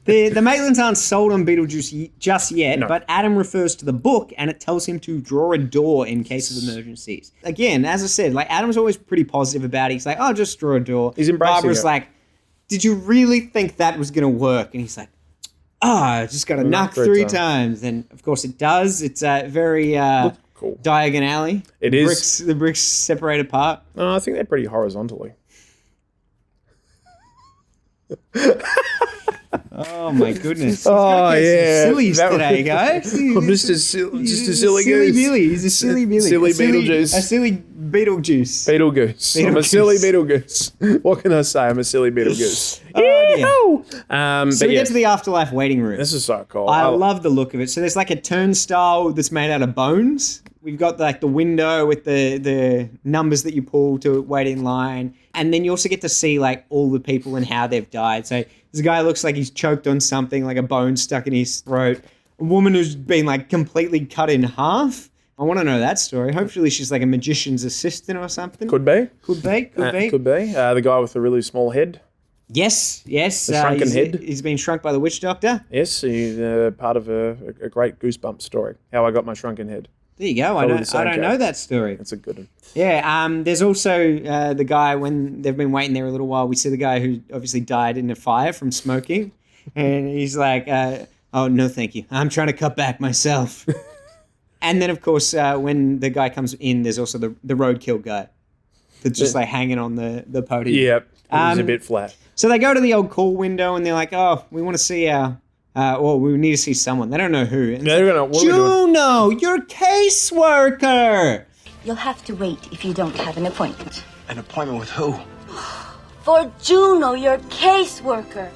the Maitlands aren't sold on Beetlejuice just yet, but Adam refers to the book and it tells him to draw a door in case of emergencies. Again, as I said, like Adam's always pretty positive about it. He's like, oh, just draw a door. He's embracing Barbara's it. like, did you really think that was going to work? And he's like, I just got to knock 3 times. And of course it does. It's very cool. Diagon Alley. It is. The bricks separate apart. No, I think they're pretty horizontally. Oh my goodness! Oh yeah, sillies today, guys. I'm just a silly goose. Billy. He's a silly Billy. Silly Beetlejuice. A silly Beetlejuice. Beetlejuice. I'm a silly Beetlejuice. What can I say? I'm a silly Beetlejuice. So we get to the afterlife waiting room. This is so cool. I love the look of it. So there's like a turnstile that's made out of bones. We've got like the window with the numbers that you pull to wait in line. And then you also get to see like all the people and how they've died. So this guy looks like he's choked on something, like a bone stuck in his throat. A woman who's been like completely cut in half. I want to know that story. Hopefully she's like a magician's assistant or something. Could be. Could be. The guy with the really small head. Yes. The shrunken head. He's been shrunk by the witch doctor. Yes, he's part of a great Goosebumps story. How I got my shrunken head. There you go. I don't know that story. That's a good one. Yeah. There's also the guy, when they've been waiting there a little while, we see the guy who obviously died in a fire from smoking. And he's like, oh, no, thank you. I'm trying to cut back myself. And then, of course, when the guy comes in, there's also the roadkill guy that's just like hanging on the podium. Yep. He's a bit flat. So they go to the old call window and they're like, oh, we want to see we need to see someone. They don't know who. And Juno, you're a caseworker. You'll have to wait if you don't have an appointment. An appointment with who? For Juno, your caseworker.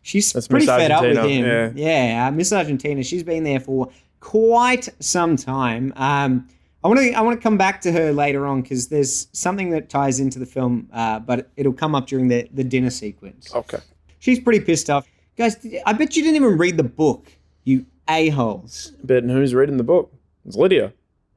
She's That's pretty Miss fed up with Argentina, him. Yeah, Miss Argentina. She's been there for quite some time. I want to come back to her later on because there's something that ties into the film, but it'll come up during the dinner sequence. Okay. She's pretty pissed off. Guys, I bet you didn't even read the book, you a-holes. But who's reading the book? It's Lydia.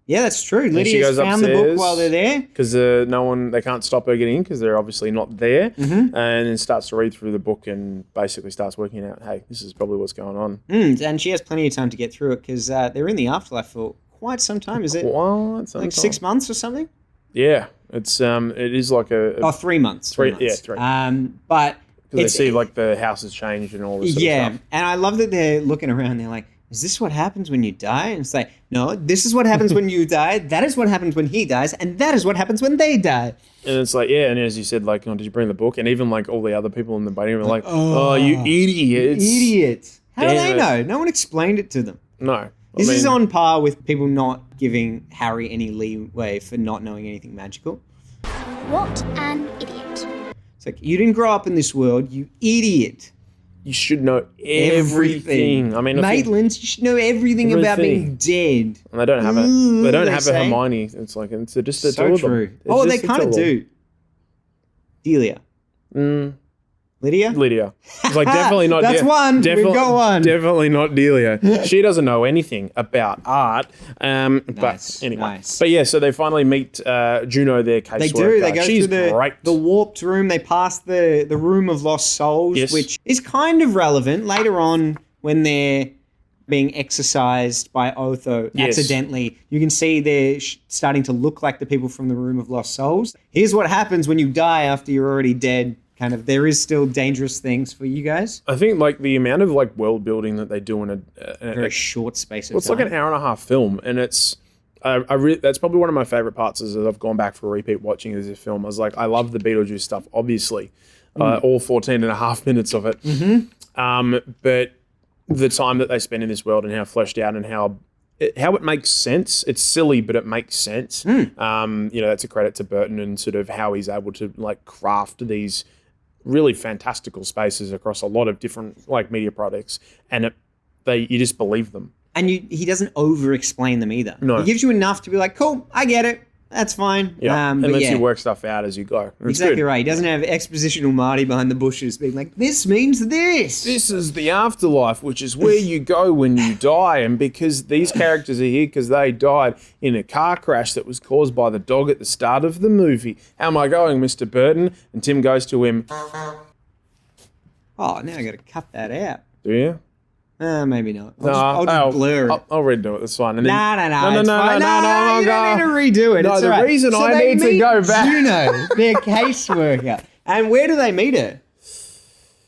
Yeah, that's true. And Lydia's she goes found the book upstairs while they're there. because they can't stop her getting in because they're obviously not there, and then starts to read through the book and basically starts working out, hey, this is probably what's going on. And she has plenty of time to get through it because they're in the afterlife for quite some time. Is it Quite some like time. 6 months or something? Yeah, it is like a 3 months. 3 months. Yeah, 3. But Because they see like the house has changed and all this sort of stuff. And I love that they're looking around. They're like, is this what happens when you die? And it's like, no, this is what happens when you die. That is what happens when he dies. And that is what happens when they die. And it's like, yeah, and as you said, like, oh, did you bring the book? And even like all the other people in the boating were like, oh, you idiots. Idiots. How do they Damn it. know? No one explained it to them. No. This is on par with people not giving Harry any leeway for not knowing anything magical. What an idiot. It's like, you didn't grow up in this world, you idiot. You should know everything. I mean, Maitland, you should know everything about being dead. And they don't have it. Ooh, They don't they have say. a Hermione. It's like it's just the So two of true. them. Oh, they just the kind two of do. Delia. Lydia? Lydia. It's like definitely not. That's one. We've got one. Definitely not Delia. She doesn't know anything about art. Nice, But anyway. nice. But yeah, so they finally meet Juno, their caseworker. They do. They go She's through great. the warped room. They pass the room of lost souls, Yes. which is kind of relevant later on when they're being exorcised by Otho Yes. accidentally. You can see they're starting to look like the people from the room of lost souls. Here's what happens when you die after you're already dead. Kind of, there is still dangerous things for you guys. I think like the amount of like world building that they do in a Very short space of Well, it's time. like an hour and a half film, and it's that's probably one of my favorite parts. Is that I've gone back for a repeat watching this film. I was like, I love the Beetlejuice stuff, obviously, all 14 and a half minutes of it. But the time that they spend in this world and how fleshed out and how it makes sense. It's silly, but it makes sense. That's a credit to Burton and sort of how he's able to like craft these really fantastical spaces across a lot of different like media products, and you just believe them. And he doesn't over-explain them either. No. He gives you enough to be like, cool, I get it. That's fine. Yeah, and but lets yeah, you work stuff out as you go. It's exactly good. right. He doesn't have expositional Marty behind the bushes being like, this means this. This is the afterlife, which is where you go when you die. And because these characters are here because they died in a car crash that was caused by the dog at the start of the movie. How am I going, Mr. Burton? And Tim goes to him, Oh, now I got to cut that out. do you? Maybe not. I'll just blur it. I'll redo it. That's fine. And then, No, no, it's no, fine. no, You don't need to redo it. No, It's the all right. reason So I they need to meet go back. Juno, their caseworker. And where do they meet her?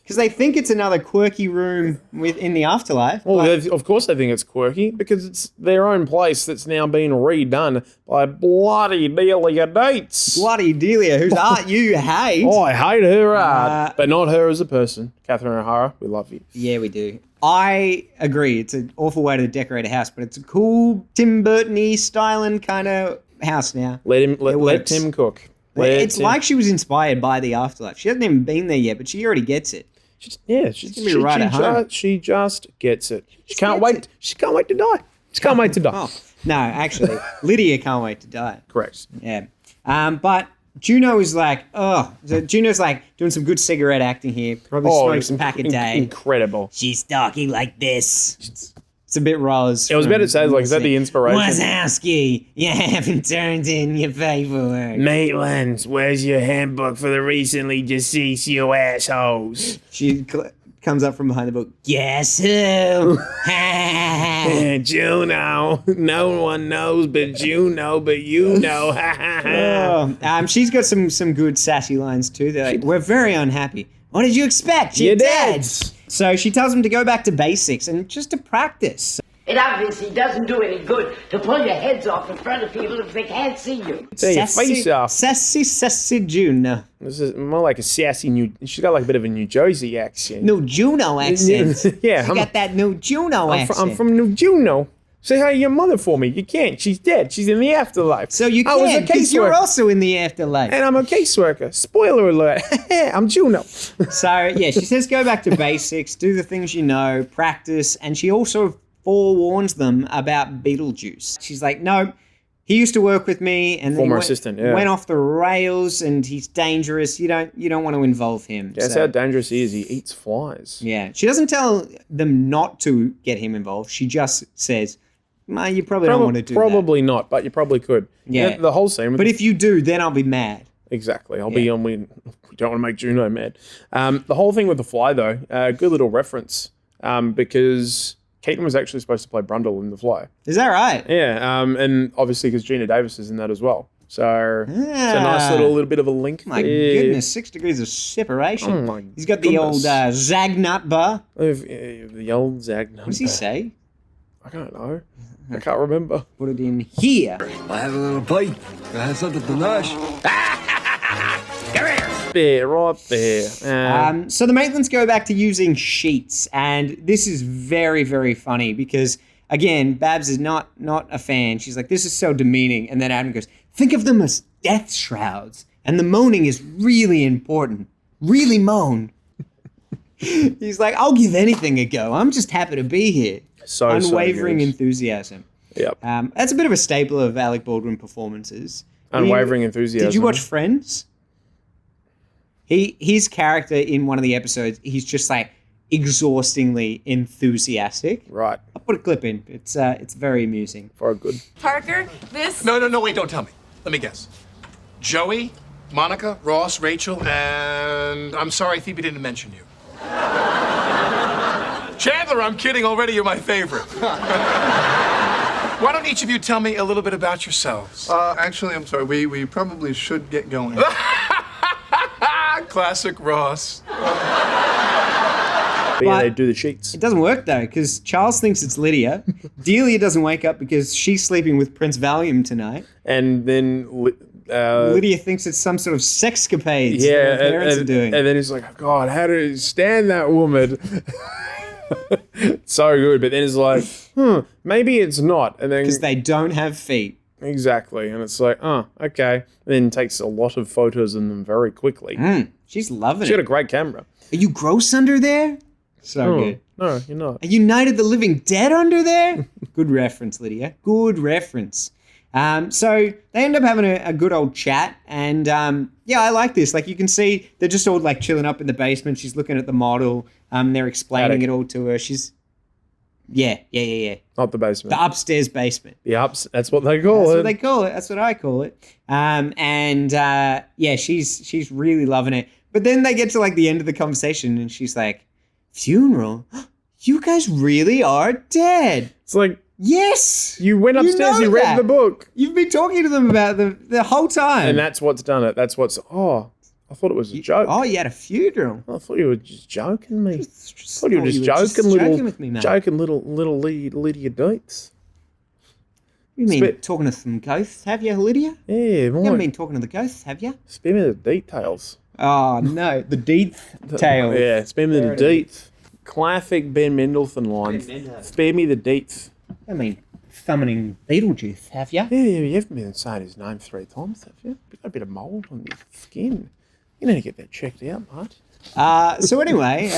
Because they think it's another quirky room in the afterlife. Well, but- of course they think it's quirky because it's their own place that's now been redone by bloody Delia Dates. Bloody Delia, whose art you hate. Oh, I hate her art, but not her as a person. Catherine O'Hara, we love you. Yeah, we do. I agree. It's an awful way to decorate a house, but it's a cool Tim Burton-y styling kind of house now. Let works. Tim cook. It's like she was inspired by the afterlife. She hasn't even been there yet, but she already gets it. She's gonna be right at home. She just gets it. She can't wait. She can't wait to die. She can't wait to die. Oh, no, actually, Lydia can't wait to die. Correct. Yeah. But Juno is like, so Juno's like doing some good cigarette acting here. Probably smokes a pack a day. Incredible. She's talking like this. It's a bit Rose. I was about to say, like, is that the inspiration? Wazowski, you haven't turned in your paperwork. Maitland, where's your handbook for the recently deceased, you assholes? She comes up from behind the book. Guess who? Juno. No one knows but Juno, but you know. She's got some good sassy lines too. They're like, we're very unhappy. What did you expect? You're You're dead. dead. So she tells him to go back to basics and just to practice. It obviously doesn't do any good to pull your heads off in front of people if they can't see you. Tear your face off. Sassy Juno. This is more like a sassy she's got like a bit of a New Jersey accent. No Juno accent. Yeah, She got that no Juno accent. I'm from New Juno. Say hi to your mother for me. You can't. She's dead. She's in the afterlife. So you I was a can, because you're caseworker. also in the afterlife. And I'm a caseworker. Spoiler alert. I'm Juno. So, yeah, she says go back to basics, do the things you know, practice, and she also forewarns them about Beetlejuice. She's like, no, he used to work with me, and then Former he assistant, yeah. went off the rails, and he's dangerous. You don't want to involve him. That's So, how dangerous he is. He eats flies. yeah, she doesn't tell them not to get him involved. She just says, "Ma, you probably don't want to do that." Probably not, but you probably could. Yeah. You know, the whole scene. With But if you do, then I'll be mad. Exactly. I'll be on. We don't want to make Juno mad. The whole thing with the fly, though, good little reference because Keaton was actually supposed to play Brundle in The Fly. Is that right? Yeah, and obviously because Gina Davis is in that as well. So it's a nice little bit of a link. My there. goodness, 6 degrees of separation. Oh my He's got the old Zagnut bar. The old Zag. What does he say? I don't know. I can't remember. Put it in here. I have a little pipe. I have something to nosh. There, right there. So the Maitlands go back to using sheets, and this is very, very funny because, again, Babs is not a fan. She's like, this is so demeaning. And then Adam goes, think of them as death shrouds, and the moaning is really important. Really moan. He's like, I'll give anything a go. I'm just happy to be here. So Unwavering good. enthusiasm. Yep. That's a bit of a staple of Alec Baldwin performances. Unwavering enthusiasm. Did you watch Friends? His character in one of the episodes, he's just like exhaustingly enthusiastic. Right. I'll put a clip in. It's very amusing. For a good. Parker, this... No, wait, don't tell me. Let me guess. Joey, Monica, Ross, Rachel, and I'm sorry Phoebe didn't mention you. Chandler, I'm kidding already, you're my favorite. Why don't each of you tell me a little bit about yourselves? Actually, I'm sorry. We probably should get going. Classic Ross. But yeah, they do the sheets. It doesn't work though, because Charles thinks it's Lydia. Delia doesn't wake up because she's sleeping with Prince Valium tonight. And then Lydia thinks it's some sort of sexcapades yeah, that her parents are doing. And then he's like, God, how do you stand that woman? So good. But then it's like, maybe it's not. And then because they don't have feet. Exactly. And it's like, oh, okay. And then takes a lot of photos of them very quickly. She's loving it. She got a great camera. Are you gross under there? So good. No, you're not. Are you Night of the Living Dead under there? Good reference, Lydia. Good reference. So they end up having a good old chat. And yeah, I like this. Like you can see they're just all like chilling up in the basement. She's looking at the model. They're explaining it all to her. She's... Yeah. Not the basement. The upstairs basement. The ups. That's what they call it. That's what they call it. That's what I call it. Yeah, she's really loving it. But then they get to like the end of the conversation and she's like, funeral? You guys really are dead. It's like, yes. You went upstairs, you read the book. You've been talking to them about the whole time. And that's what's done it. That's what's, I thought it was a joke. Oh, you had a funeral. I thought you were just joking me. I thought you were just joking with me, mate. Joking little Lydia Dietz. You mean talking to some ghosts, have you, Lydia? Yeah, You haven't been talking to the ghosts, have you? Spare me the details. Oh, no. The details. Yeah, spare me the deets. Classic Ben Mendelsohn lines. Spare me the deets. I mean, summoning Beetlejuice, have you? Yeah, you haven't been saying his name 3 times, have you? You've got a bit of mould on your skin. You need to get that checked out, mate. So anyway,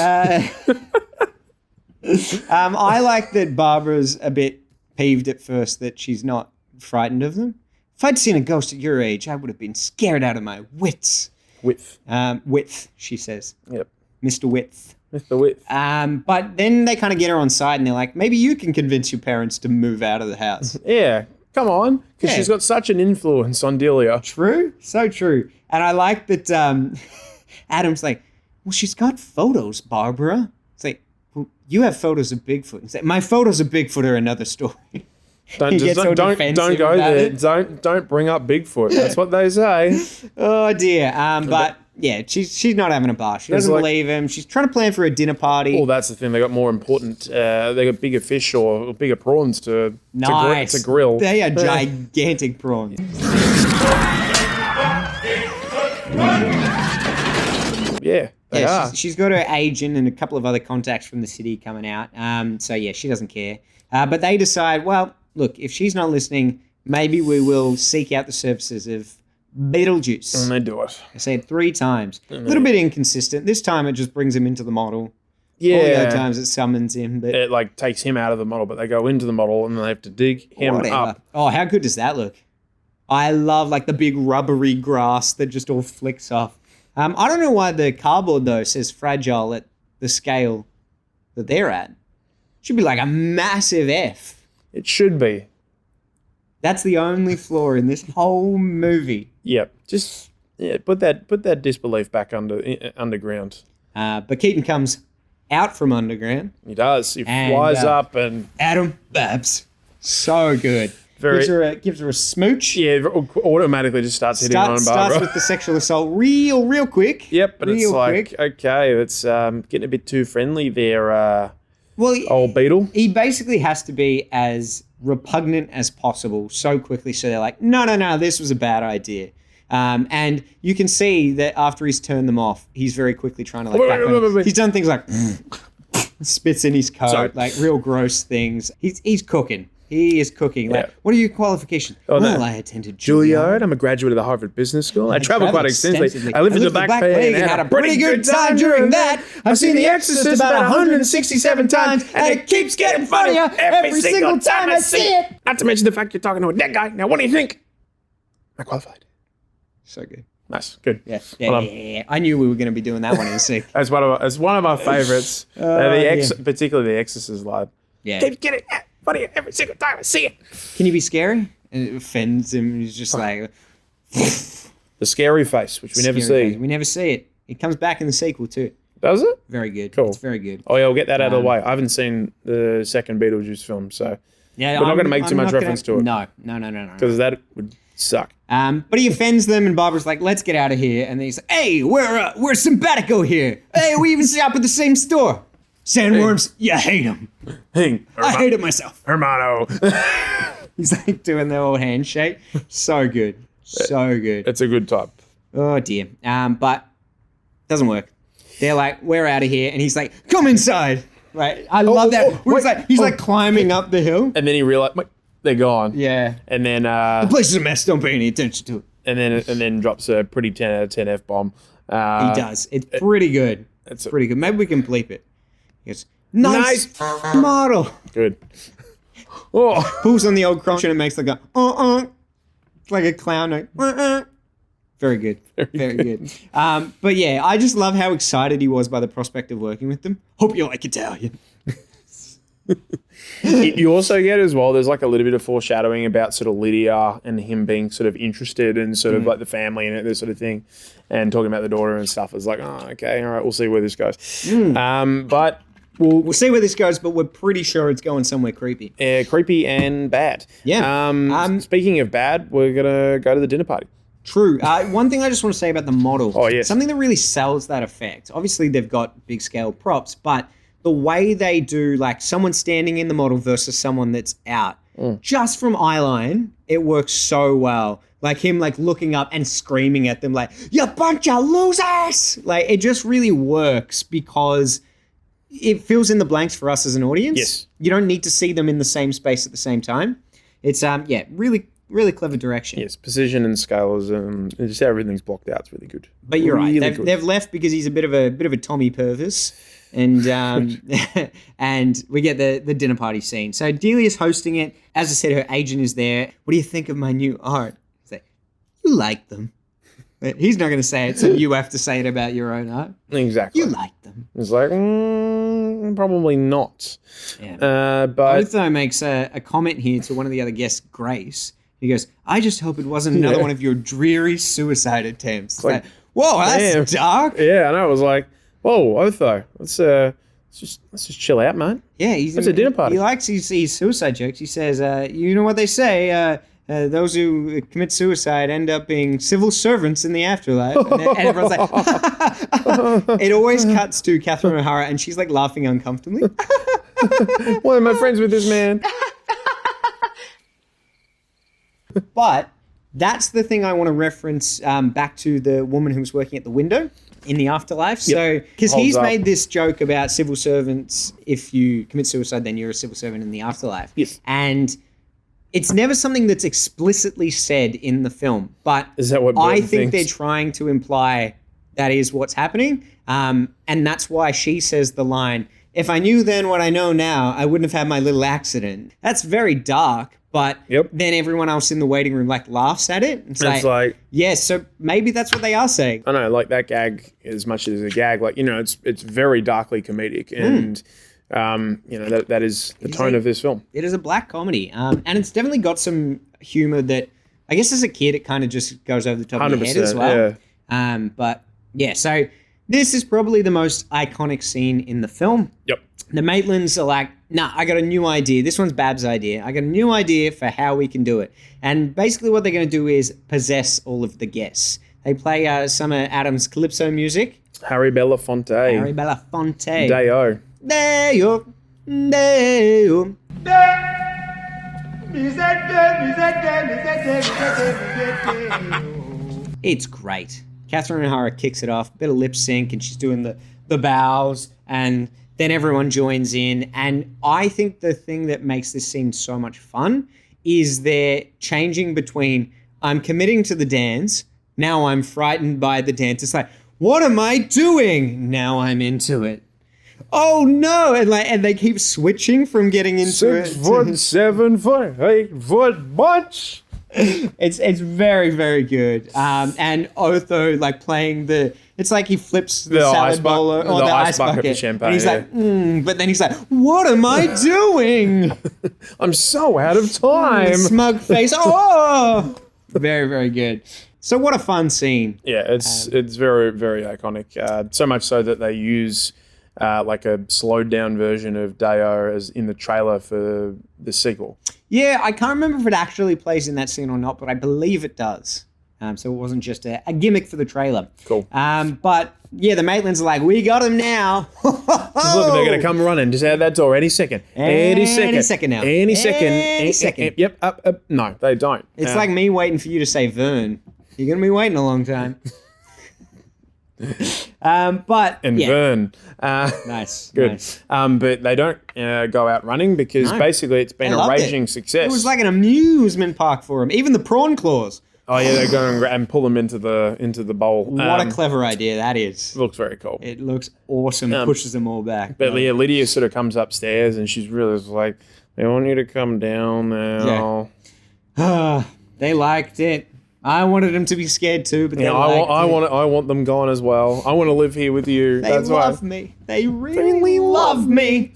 I like that Barbara's a bit peeved at first that she's not frightened of them. If I'd seen a ghost at your age, I would have been scared out of my wits. Width, she says. Yep. Mr. Width. Mr. Width. But then they kind of get her on side and they're like, maybe you can convince your parents to move out of the house. Yeah, come on. Because she's got such an influence on Delia. True. So true. And I like that Adam's like, well, she's got photos, Barbara. It's like, well, you have photos of Bigfoot. He's like, my photos of Bigfoot are another story. Don't go there. Don't bring up Bigfoot. That's what they say. Oh dear. But yeah, she's not having a bar. She doesn't believe him. She's trying to plan for a dinner party. Well, that's the thing. They got more important. They got bigger fish or bigger prawns to grill. They are gigantic prawns. Yeah, they are. She's got her agent and a couple of other contacts from the city coming out. So yeah, she doesn't care. But they decide, well, look, if she's not listening, maybe we will seek out the services of Beetlejuice. And they do it. I say it 3 times. A little bit inconsistent. This time it just brings him into the model. Yeah. All the other times it summons him. But it like takes him out of the model, but they go into the model and they have to dig him up. Oh, how good does that look? I love like the big rubbery grass that just all flicks off. I don't know why the cardboard though says fragile at the scale that they're at. Should be like a massive F. It should be. That's the only flaw in this whole movie. Yep. Just put that disbelief back underground. But Keaton comes out from underground. He does. He flies up and Adam Babs. So good. Gives her a smooch. Yeah, automatically just starts hitting on Barbara. Starts with the sexual assault real quick. Yep, but it's like, okay, it's getting a bit too friendly there, old Beetle. He basically has to be as repugnant as possible so quickly, so they're like, no, this was a bad idea. And you can see that after he's turned them off, he's very quickly trying to like he's done things like spits in his coat, like real gross things. He's cooking. He is cooking. Like, what are your qualifications? Well, I attended Juilliard. I'm a graduate of the Harvard Business School. I traveled quite extensively. I lived in the Black Plague and had a pretty good time during that. I've seen The Exorcist about 167 times, and it keeps getting funnier every single time I see it. Not to mention the fact you're talking to a dead guy. Now, what do you think? I qualified. So good. Nice. Good. Yeah. I knew we were going to be doing that one in sync. It's one of my favorites. Particularly The Exorcist live. Yeah. Keep getting funnier every single time I see it. Can you be scary? And it offends him. He's just like... The scary face, which we never see. We never see it. It comes back in the sequel too. Does it? Very good. Cool. It's very good. Oh yeah, we'll get that out of the way. I haven't seen the second Beetlejuice film, so we're not going to make too much reference to it. No. Because that would suck. But he offends them, and Barbara's like, "Let's get out of here." And then he's like, "Hey, we're simpatico here. Hey, we even shop at the same store. Sandworms, you hate them. I hate it myself. Hermano." He's like doing the old handshake. So good. So good. It's a good type. Oh dear. But doesn't work. They're like, we're out of here, and he's like, come inside. Right. I love that. He's like climbing up the hill. And then he realized they're gone. Yeah. And then the place is a mess, don't pay any attention to it. And then drops a pretty 10 out of 10 F-bomb. He does. It's pretty good. It's pretty good. Maybe we can bleep it. He goes, nice model. Good. Oh. Pulls on the old crotch and it makes like a It's like a clown. Like, Very good. Very good. But yeah, I just love how excited he was by the prospect of working with them. Hope you like Italian. You also get as well, there's like a little bit of foreshadowing about sort of Lydia and him being sort of interested in sort of like the family and this sort of thing, and talking about the daughter and stuff. It's like, oh, okay, all right, we'll see where this goes. But we'll see where this goes, but we're pretty sure it's going somewhere creepy. Creepy and bad. Yeah. Speaking of bad, we're gonna go to the dinner party. True. One thing I just want to say about the model. Oh, yes. Something that really sells that effect. Obviously, they've got big scale props, but the way they do, like someone standing in the model versus someone that's out, just from eyeline, it works so well. Like him, like looking up and screaming at them, like "You bunch of losers!" Like it just really works because it fills in the blanks for us as an audience. Yes. You don't need to see them in the same space at the same time. It's really clever direction. Yes, precision and scales and just how everything's blocked out. It's really good. But you're really right. They've left because he's a bit of a Tommy Purvis, and and we get the dinner party scene. So Delia's hosting it. As I said, her agent is there. What do you think of my new art? He's like, you like them. He's not going to say it, so you have to say it about your own art. Exactly. You like them. It's like, probably not. Yeah. But Otho makes a comment here to one of the other guests, Grace. He goes, I just hope it wasn't another one of your dreary suicide attempts. It's like, whoa, that's dark. Yeah, I know. It was like, whoa, Otho, let's just chill out, man. Yeah, it's a dinner party. He likes his suicide jokes. He says, you know what they say, those who commit suicide end up being civil servants in the afterlife. And everyone's like, it always cuts to Catherine O'Hara, and she's like laughing uncomfortably. Why am I friends with this man? But that's the thing I want to reference back to the woman who was working at the window in the afterlife. So, because he's made this joke about civil servants, if you commit suicide, then you're a civil servant in the afterlife. Yes. And it's never something that's explicitly said in the film, but Is that what I Burton think they're thinks? trying to imply that is what's happening. And that's why she says the line, "If I knew then what I know now, I wouldn't have had my little accident." That's very dark, but then everyone else in the waiting room like laughs at it. It's like, yeah, so maybe that's what they are saying. I know, like that gag, as much as a gag, like, you know, it's very darkly comedic, and you know, that is the tone of this film. It is a black comedy, and it's definitely got some humor that I guess as a kid it kind of just goes over the top of your head as well. Yeah. But yeah, so this is probably the most iconic scene in the film. Yep. The Maitlands are like, nah, I got a new idea. This one's Bab's idea. I got a new idea for how we can do it. And basically what they're going to do is possess all of the guests. They play some of Adam's Calypso music. Harry Belafonte. Harry Belafonte. Day-O. Day-O. Day-O. It's great. Catherine O'Hara kicks it off, bit of lip sync, and she's doing the bows, and then everyone joins in. And I think the thing that makes this scene so much fun is they're changing between I'm committing to the dance, now I'm frightened by the dance. It's like, what am I doing? Now I'm into it. Oh no! And they keep switching from getting into it. 6 foot, 7 foot, 8 foot bunch. It's very, very good. And Otho like playing it's like he flips the salad bowl or the ice bucket of champagne. And he's like, but then he's like, what am I doing? I'm so out of time. Smug face. Oh, very, very good. So what a fun scene. Yeah, it's very, very iconic. So much so that they use like a slowed down version of Day-O as in the trailer for the sequel. Yeah, I can't remember if it actually plays in that scene or not, but I believe it does. So it wasn't just a gimmick for the trailer. Cool. But yeah, the Maitlands are like, we got him now. Just look, they're going to come running just out that door any second. Any second now. Any second. Yep, up. No, they don't. It's like me waiting for you to say Vern. You're going to be waiting a long time. But Vern. Nice. Good. Nice. But they don't go out running because basically it's been a raging success. It was like an amusement park for them. Even the prawn claws. Oh yeah, they go and pull them into the bowl. What a clever idea that is. Looks very cool. It looks awesome. Pushes them all back. But yeah, Lydia sort of comes upstairs and she's really like, "They want you to come down now." Yeah. They liked it. I wanted them to be scared too, but I want them gone as well. I want to live here with you. They love me. They really love me.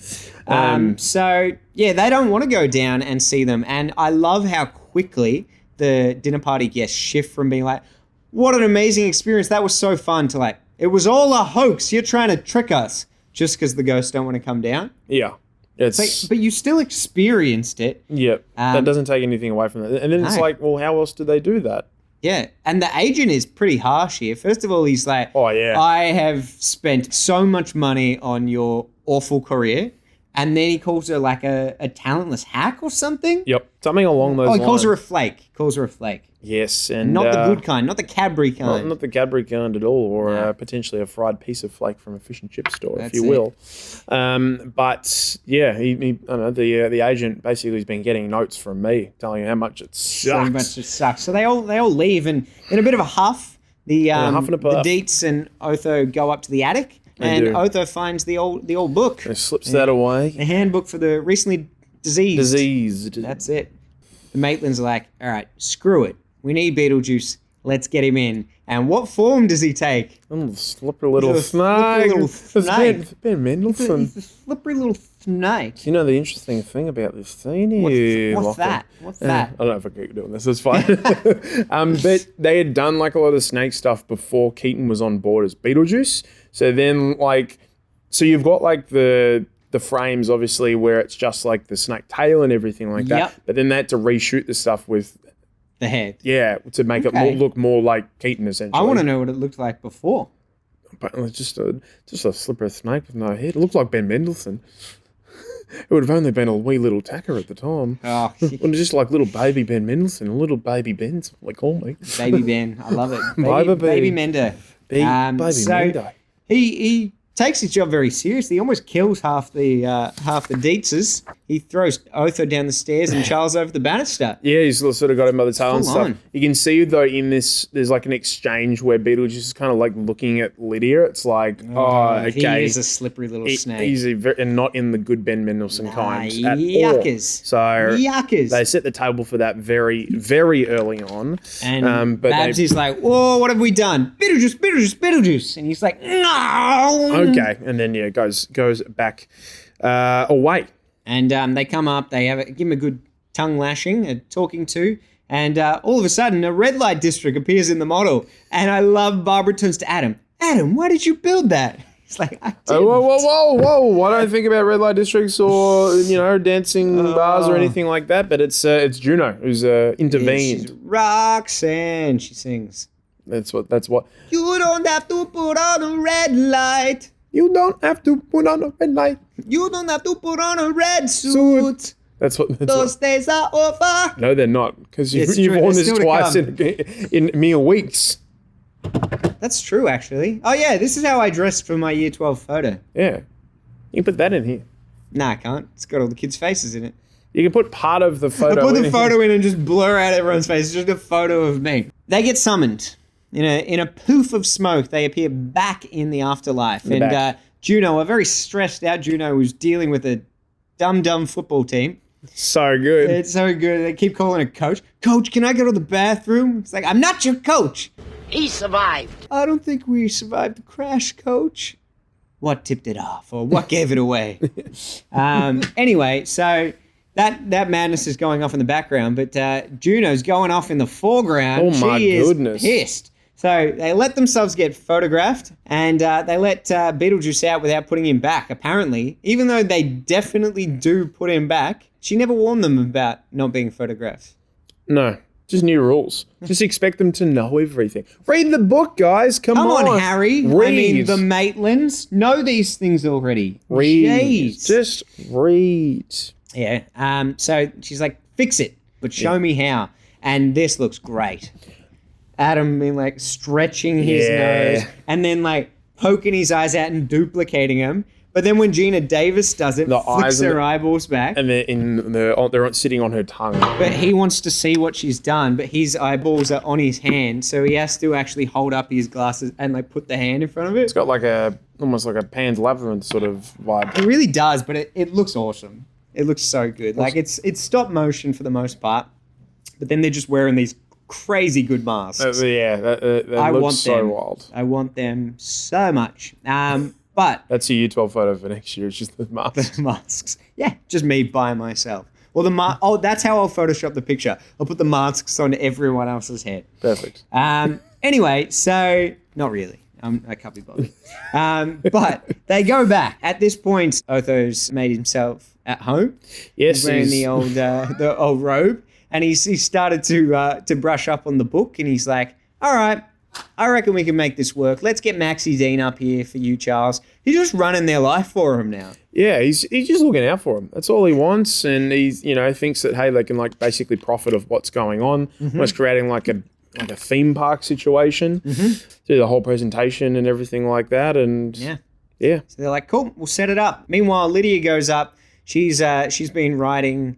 So yeah, they don't want to go down and see them, and I love how quickly the dinner party guests shift from being like, "What an amazing experience! That was so fun," to like, "It was all a hoax. You're trying to trick us," just because the ghosts don't want to come down. Yeah. It's but you still experienced it. Yeah, that doesn't take anything away from that. And then it's like, well, how else did they do that? Yeah, and the agent is pretty harsh here. First of all, he's like, "Oh yeah, I have spent so much money on your awful career," and then he calls her like a talentless hack or something. Yep, something along those lines. Oh, he calls her a flake. Yes, and not the good kind, not the Cadbury kind. Not the Cadbury kind at all, or potentially a fried piece of flake from a fish and chip store, if you will. But yeah, I don't know, the agent basically has been getting notes from me telling how much it sucks. So much it sucks. So they all leave, and in a bit of a huff, the Deets and Otho go up to the attic, and Otho finds the old book. And slips that away. The handbook for the recently diseased. Diseased. That's it. The Maitlands are like, all right, screw it. We need Beetlejuice. Let's get him in. And what form does he take? Slippery little snake. It's Ben Mendelsohn. He's a slippery little snake. You know the interesting thing about this scene here? What's that? I don't know if I keep doing this. It's fine. But they had done like a lot of snake stuff before Keaton was on board as Beetlejuice. So then so you've got like the frames obviously where it's just like the snake tail and everything like that. Yep. But then they had to reshoot the stuff with the head. Yeah, to make it look more like Keaton essentially. I want to know what it looked like before. But it's just a slippery snake with no head. It looked like Ben Mendelsohn. It would have only been a wee little tacker at the time. Oh, well, just like little baby Ben Mendelsohn, little baby Ben's what they call me. Baby Ben, I love it. Baby Mendo. Baby Mendo. He takes his job very seriously. He almost kills half the Dietzes. He throws Otho down the stairs and Charles over the banister. Yeah, he's sort of got him by the tail and Full stuff. on. You can see, though, in this, there's like an exchange where Beetlejuice is kind of like looking at Lydia. It's like, okay. He is a slippery little snake. He's and not in the good Ben Mendelsohn kind at all. Yuckers. So Yuckers. they set the table for that very, very early on. And but Babs is like, whoa, what have we done? Beetlejuice, Beetlejuice, Beetlejuice. And he's like, no. Okay, and then goes back away. And they come up, they give him a good tongue lashing, a talking to, and all of a sudden a red light district appears in the model. And I love Barbara turns to Adam. Adam, why did you build that? He's like, I didn't. Whoa. Why don't I think about red light districts or, dancing bars or anything like that? But it's Juno who's intervened. She's Roxanne, she sings. That's what. You don't have to put on a red light. You don't have to put on a red light. You don't have to put on a red suit. Those days are over. No, they're not, because you've worn this twice in mere weeks. That's true, actually. Oh, yeah, this is how I dressed for my Year 12 photo. Yeah. You can put that in here. Nah, I can't. It's got all the kids' faces in it. You can put part of the photo I put the photo in and just blur out everyone's face. It's just a photo of me. They get summoned. In a poof of smoke, they appear back in the afterlife. Juno, a very stressed out Juno, who's dealing with a dumb football team. So good. It's so good. They keep calling her coach. Coach, can I go to the bathroom? It's like, I'm not your coach. He survived. I don't think we survived the crash, coach. What tipped it off, or what gave it away? Anyway, so that madness is going off in the background, but Juno's going off in the foreground. Oh my goodness. She is pissed. So they let themselves get photographed, and they let Beetlejuice out without putting him back, apparently. Even though they definitely do put him back, she never warned them about not being photographed. No, just new rules. Just expect them to know everything. Read the book, guys. Come on, Harry. Read. I mean, the Maitlands know these things already. Read. Jeez. Just read. Yeah. So she's like, fix it, but show me how. And this looks great. Adam being like stretching his nose and then like poking his eyes out and duplicating them. But then when Gina Davis does it, flicks her eyeballs back. And they're sitting on her tongue. But he wants to see what she's done, but his eyeballs are on his hand, so he has to actually hold up his glasses and like put the hand in front of it. It's got like almost like a Pan's Labyrinth sort of vibe. It really does, but it looks awesome. It looks so good. Like it's stop motion for the most part, but then they're just wearing these crazy good masks. That looks so wild. I want them so much. But that's your Year 12 photo for next year. It's just the masks. The masks. Yeah, just me by myself. Well, that's how I'll Photoshop the picture. I'll put the masks on everyone else's head. Perfect. Anyway, so not really. I can't be bothered. But they go back. At this point, Otho's made himself at home. Yes, he's wearing the old robe, and he started to brush up on the book, and he's like, "All right, I reckon we can make this work. Let's get Maxie Dean up here for you, Charles." He's just running their life for him now. Yeah, he's just looking out for him. That's all he wants, and he's thinks that they can like basically profit of what's going on. Almost creating like a theme park situation, do the whole presentation and everything like that, and yeah. So they're like, "Cool, we'll set it up." Meanwhile, Lydia goes up. She's been writing.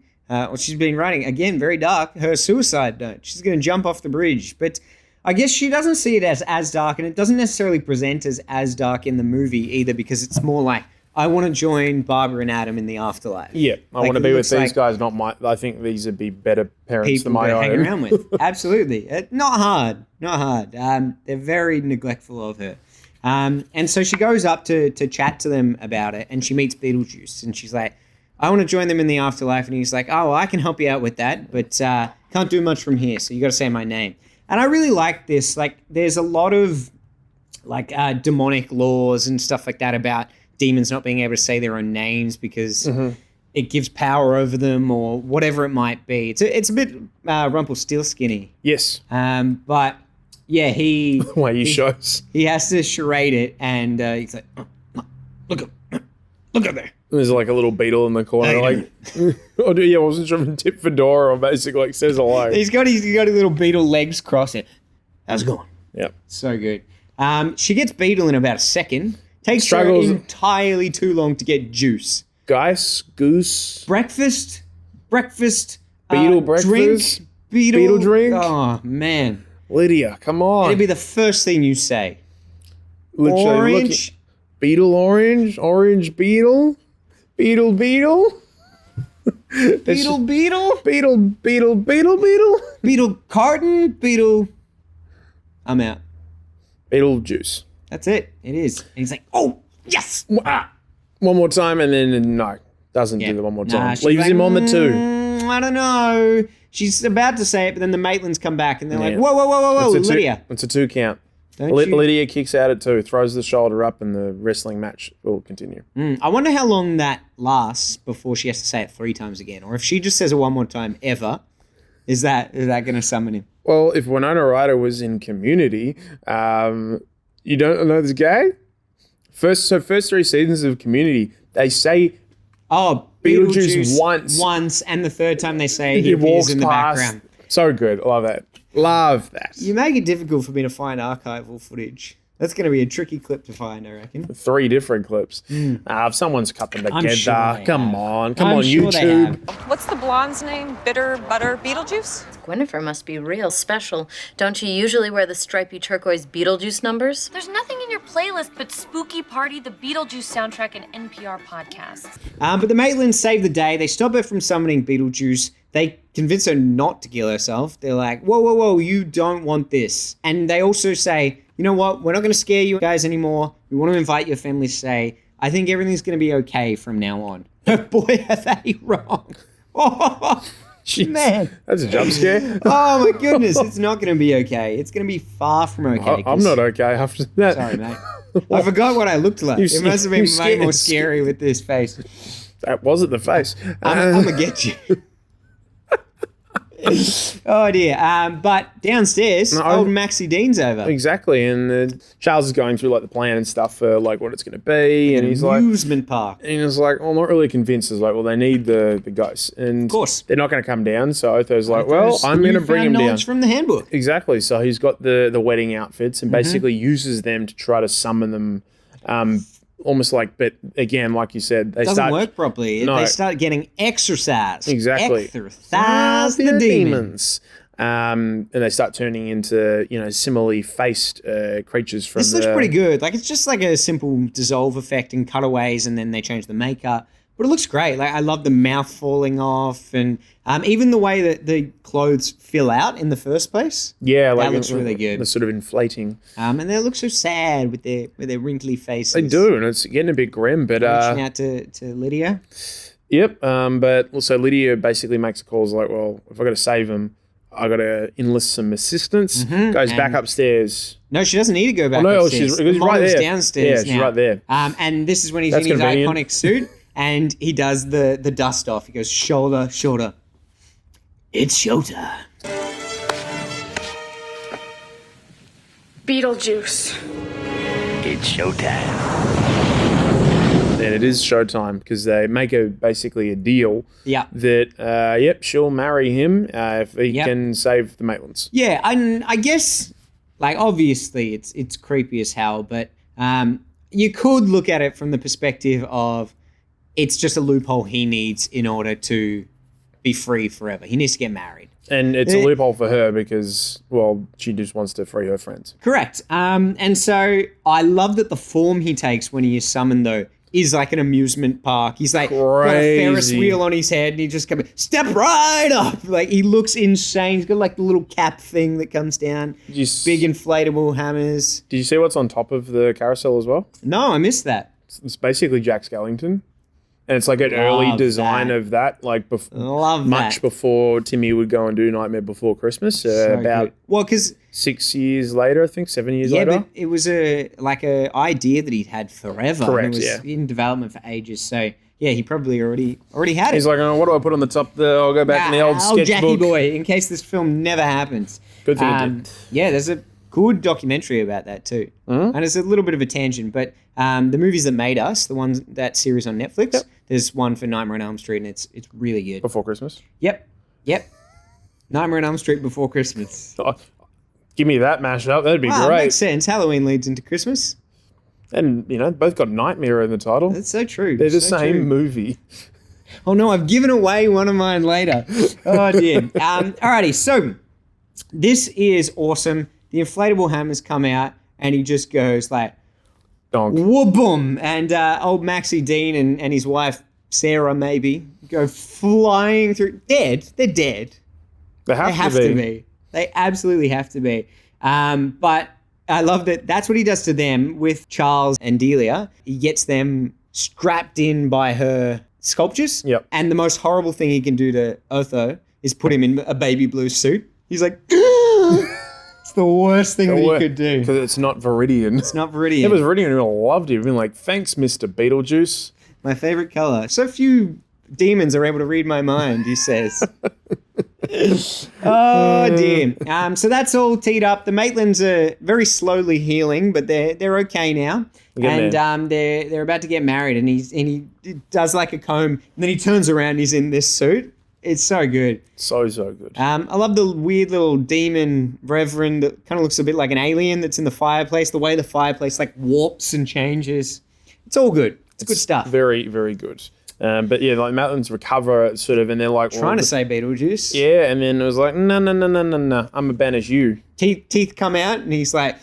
She's been writing again, very dark. Her suicide note. She's going to jump off the bridge, but I guess she doesn't see it as dark, and it doesn't necessarily present as dark in the movie either, because it's more like, I want to join Barbara and Adam in the afterlife. Yeah, I want to be with these guys, not my. I think these would be better parents than my own. Hang around with. Absolutely, not hard. They're very neglectful of her, and so she goes up to chat to them about it, and she meets Beetlejuice, and she's like, I want to join them in the afterlife, and he's like, oh, well, I can help you out with that, but can't do much from here, so you got to say my name. And I really like this. Like, there's a lot of like demonic laws and stuff like that about demons not being able to say their own names because it gives power over them or whatever it might be. It's a bit Rumpelstiltskin-y. Yes. But yeah, the way he shows. He has to charade it, and he's like, look up there. There's like a little beetle in the corner, like, I wasn't sure if it's tip fedora or basically like says hello. He's got his little beetle legs crossing. How's it going? Yep. So good. She gets Beetle in about a second. Takes Struggles. her entirely too long to get juice. Goose. Breakfast. Beetle breakfast. Drink. Beetle drink. Oh, man. Lydia, come on. It'd be the first thing you say. Literally Orange. Beetle orange. Orange beetle. Beetle. Beetle. Beetle carton. Beetle. I'm out. Beetlejuice. That's it. It is. And he's like, oh, yes. One more time, and then no. Doesn't do the one more time. she's Leaves like, him on the 2. I don't know. She's about to say it, but then the Maitlands come back and they're like, whoa, Lydia. It's a 2 count. Don't you- Lydia kicks out at 2, throws the shoulder up, and the wrestling match will continue. I wonder how long that lasts before she has to say it 3 times again. Or if she just says it one more time ever, is that going to summon him? Well, if Winona Ryder was in Community, you don't know this guy? First 3 seasons of Community, they say Beetlejuice once, and the third time they say he appears in the background. So good. Love that. Love that. You make it difficult for me to find archival footage. That's going to be a tricky clip to find, I reckon. 3 different clips. If someone's cut them together, sure come on, I'm sure YouTube. What's the blonde's name? Bitter Butter Beetlejuice? Gwynnifer must be real special. Don't you usually wear the stripy turquoise Beetlejuice numbers? There's nothing in your playlist but Spooky Party, the Beetlejuice soundtrack, and NPR podcasts. But the Maitlands save the day. They stop her from summoning Beetlejuice. They convince her not to kill herself. They're like, whoa, you don't want this. And they also say, you know what? We're not going to scare you guys anymore. We want to invite your family to stay. I think everything's going to be okay from now on. Boy, are they wrong. Oh, Jeez, man. That's a jump scare. Oh, my goodness. It's not going to be okay. It's going to be far from okay. I'm not okay after that. Sorry, mate. I forgot what I looked like. It must have been way more scary with this face. That wasn't the face. I'm going to get you. Oh dear. But downstairs, old Maxie Dean's over. Exactly, and Charles is going through like the plan and stuff for like what it's going to be, and he's like amusement park. And he's like, I'm not really convinced. He's like, well, they need the ghosts, and of course they're not going to come down. So Otho's like, well, I'm going to bring him down. From the handbook. Exactly. So he's got the wedding outfits and basically uses them to try to summon them. Almost like, but again, like you said, they doesn't work properly. No. They start getting exercised. Exactly. Exercise the demons. And they start turning into, similarly faced creatures from This looks pretty good. Like, it's just like a simple dissolve effect and cutaways, and then they change the makeup. But it looks great. Like, I love the mouth falling off, and even the way that the clothes fill out in the first place. Yeah, that looks really good. They're sort of inflating. And they look so sad with their wrinkly faces. They do, and it's getting a bit grim. But reaching out to Lydia. Yep. But also Lydia basically makes a call. Is like, well, if I got to save him, I got to enlist some assistance. Goes back upstairs. No, she doesn't need to go back upstairs. She's right there. Downstairs. Yeah, she's right there. And this is when he's in his iconic suit. And he does the dust off. He goes, shoulder. It's showtime. Beetlejuice. It's showtime. And it is showtime because they make basically a deal. Yeah. That she'll marry him if he can save the Maitlands. Yeah, I guess like obviously it's creepy as hell, but you could look at it from the perspective of it's just a loophole he needs in order to be free forever. He needs to get married. And it's a loophole for her because, well, she just wants to free her friends. Correct. And so I love that the form he takes when he is summoned, though, is like an amusement park. He's like got a Ferris wheel on his head and he just comes, step right up. Like he looks insane. He's got like the little cap thing that comes down. Big inflatable hammers. Did you see what's on top of the carousel as well? No, I missed that. It's basically Jack Skellington. And it's like an early design of that, like much before Timmy would go and do Nightmare Before Christmas. About 6 years later, I think 7 years later. Yeah, but it was a idea that he'd had forever. Correct. And it was in development for ages. So yeah, he probably already had it. He's like, oh, what do I put on the top? I'll go back in the old sketchbook. Jackie boy, in case this film never happens. Good thing it did. Yeah, there's a good documentary about that too. And it's a little bit of a tangent, but the movies that made us, that series on Netflix, there's one for Nightmare on Elm Street, and it's really good. Before Christmas? Yep. Nightmare on Elm Street Before Christmas. Oh, give me that mashup. That'd be great. Makes sense. Halloween leads into Christmas. And, both got Nightmare in the title. That's so true. They're the So same true. movie. Oh no, I've given away one of mine later. Oh dear. Alrighty, so this is awesome. The inflatable hammers come out and he just goes like, donk. Whoop-boom. And old Maxie Dean and his wife, Sarah maybe, go flying through. Dead. They're dead. They have to be. They absolutely have to be. But I love that that's what he does to them with Charles and Delia. He gets them strapped in by her sculptures. Yep. And the most horrible thing he can do to Otho is put him in a baby blue suit. He's like, it's the worst thing that you could do. Because it's not Viridian. It's not Viridian. If it was Viridian, I would have loved it. I'd been like, thanks, Mr. Beetlejuice. My favorite color. So few demons are able to read my mind, he says. Oh dear. So that's all teed up. The Maitlands are very slowly healing, but they're okay now. And they're about to get married, and he does like a comb, and then he turns around and he's in this suit. It's so good. So good. I love the weird little demon reverend that kind of looks a bit like an alien that's in the fireplace. The way the fireplace like warps and changes. It's all good. It's good stuff. Very, very good. But yeah, like Maitlands recover sort of, and they're like trying to say Beetlejuice. Yeah, and then it was like, no, I'm gonna banish you. Teeth come out, and he's like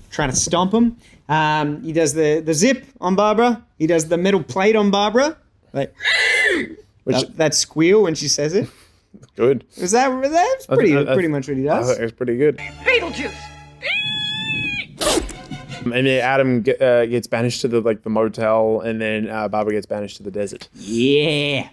trying to stomp him. He does the zip on Barbara. He does the metal plate on Barbara. Like that squeal when she says it. Good. That's pretty much what he does. I thought it was pretty good. Beetlejuice! And then Adam gets banished to the motel, and then Barbara gets banished to the desert. Yeah.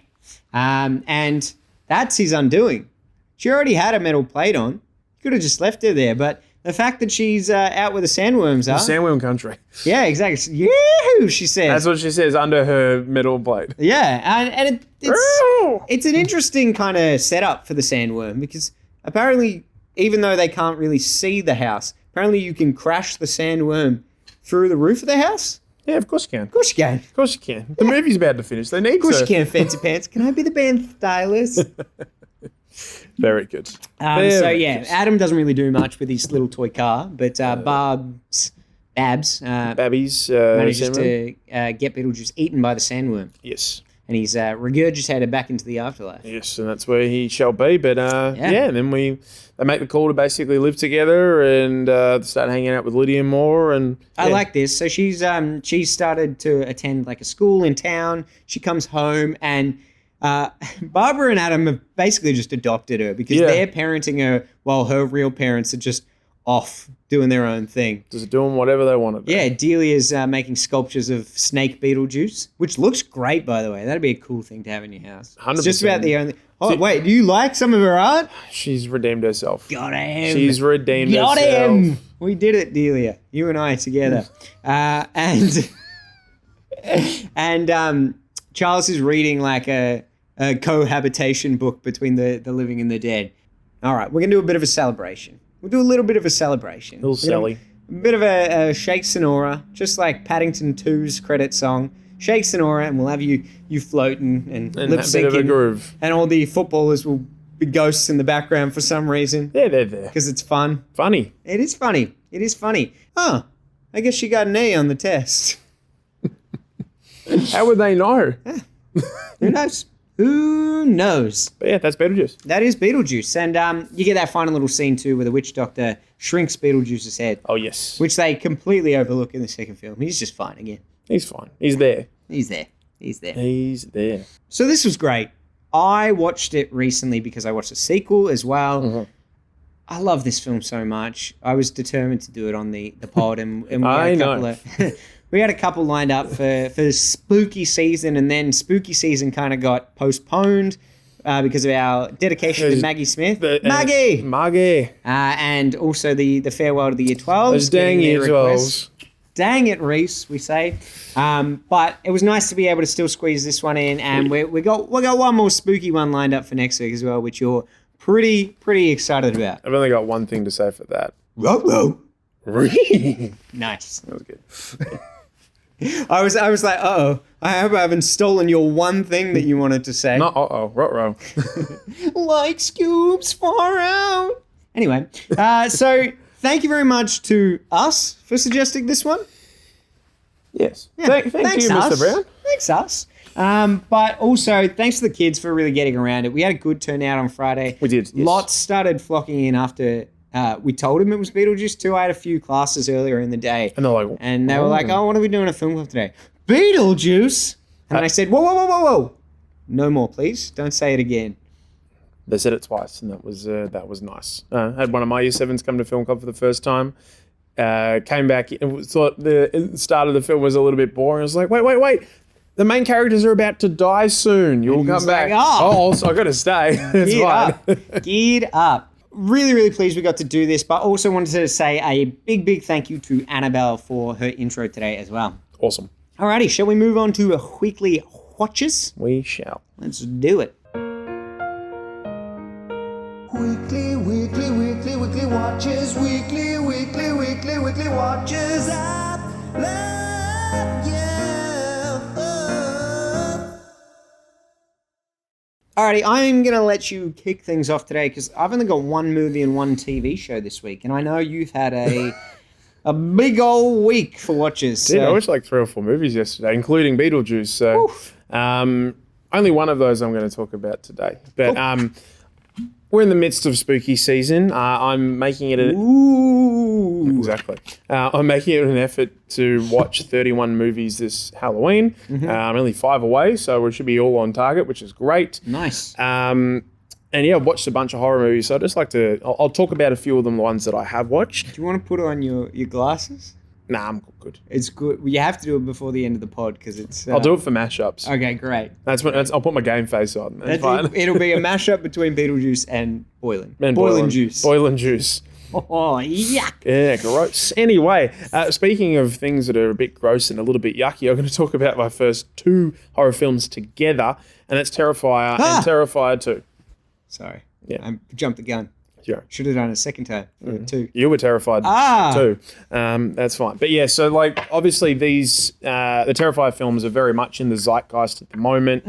And that's his undoing. She already had a metal plate on. Could have just left her there, but the fact that she's out where the sandworms are. The sandworm country. Yeah, exactly. Yahoo, she says. That's what she says under her metal plate. Yeah, and it's an interesting kind of setup for the sandworm, because apparently, even though they can't really see the house, apparently you can crash the sandworm through the roof of the house. Yeah, of course you can. Of course you can. Of course you can. The movie's about to finish. They need to. Of course you can, fancy pants. Can I be the band stylist? Very good. Adam doesn't really do much with his little toy car, but Babs manages to get Beetlejuice eaten by the sandworm. Yes. And he's regurgitated back into the afterlife. Yes, and that's where he shall be. But and then they make the call to basically live together and start hanging out with Lydia more. And I like this. So she's started to attend like a school in town. She comes home, and Barbara and Adam have basically just adopted her because they're parenting her while her real parents are just off doing their own thing. Just doing whatever they want to do. Yeah, Delia's making sculptures of snake Beetlejuice, which looks great, by the way. That'd be a cool thing to have in your house. 100%. It's just about the only... Oh, wait, do you like some of her art? She's redeemed herself. Got him. She's redeemed herself. Got him. We did it, Delia. You and I together. And Charles is reading like a cohabitation book between the living and the dead. All right, we're going to do a bit of a celebration. We'll do a little bit of a celebration. A little Sally. A bit of a Shake Sonora, just like Paddington 2's credit song. Shake Sonora, and we'll have you floating and lip syncing. A bit of a groove. And all the footballers will be ghosts in the background for some reason. Yeah, they're there. Because it's fun. Funny. It is funny. It is funny. Oh, I guess she got an A on the test. How would they know? Who knows? Who knows? But yeah, that's Beetlejuice. That is Beetlejuice. And you get that final little scene too where the witch doctor shrinks Beetlejuice's head. Oh, yes. Which they completely overlook in the second film. He's just fine again. He's fine. He's there. He's there. He's there. He's there. So this was great. I watched it recently because I watched a sequel as well. Mm-hmm. I love this film so much. I was determined to do it on the pod, and we had a couple lined up for spooky season, and then spooky season kind of got postponed because of our dedication to Maggie Smith. Maggie! And also the farewell to the Year 12s. Those dang Year 12s. Dang it, Reese, we say. But it was nice to be able to still squeeze this one in, and we got one more spooky one lined up for next week as well, which you're pretty excited about. I've only got one thing to say for that. Ruh-roh. Nice. That was good. I was like, uh-oh, I hope I haven't stolen your one thing that you wanted to say. Not uh-oh, ruh-roh. Like Scoops far out. Anyway, so thank you very much to us for suggesting this one. Yes. Yeah, Thank thanks, you, Mr. us. Brown. Thanks, us. But also, thanks to the kids for really getting around it. We had a good turnout on Friday. We did, yes. Lots started flocking in after we told them it was Beetlejuice too. I had a few classes earlier in the day. And they're like, and they were like, oh, what are we doing a film club today? Beetlejuice? And I said, whoa. No more, please. Don't say it again. They said it twice, and that was nice. Had one of my year 7s come to film club for the first time. Came back and thought the start of the film was a little bit boring. I was like, wait. The main characters are about to die soon. You'll come back. So I got to stay. It's fine. Geared up. Really, really pleased we got to do this, but also wanted to say a big, big thank you to Annabelle for her intro today as well. Awesome. Alrighty, shall we move on to weekly watches? We shall. Let's do it. Weekly watches. Weekly watches. I love you. Alrighty, I'm going to let you kick things off today because I've only got one movie and one TV show this week, and I know you've had a big old week for watches. I watched like 3 or 4 movies yesterday, including Beetlejuice. So only one of those I'm going to talk about today. But we're in the midst of spooky season. I'm making it exactly. I'm making it an effort to watch 31 movies this Halloween. I'm only 5 away, so we should be all on target, which is great. Nice. And yeah, I've watched a bunch of horror movies, so I'd just like to... I'll talk about a few of them, the ones that I have watched. Do you want to put on your glasses? Nah, I'm good. It's good. You have to do it before the end of the pod because it's... I'll do it for mashups. Okay, great. I'll put my game face on. That's fine. It'll be a mashup between Beetlejuice and Boiling Juice. Boiling Juice. Oh, yuck. Yeah, gross. Anyway, speaking of things that are a bit gross and a little bit yucky, I'm going to talk about my first 2 horror films together, and that's Terrifier and Terrifier 2. Sorry. Yeah. I jumped the gun. Sure. Should have done a second time. 2. You were terrified too. That's fine. But yeah, so like obviously these the Terrifier films are very much in the zeitgeist at the moment.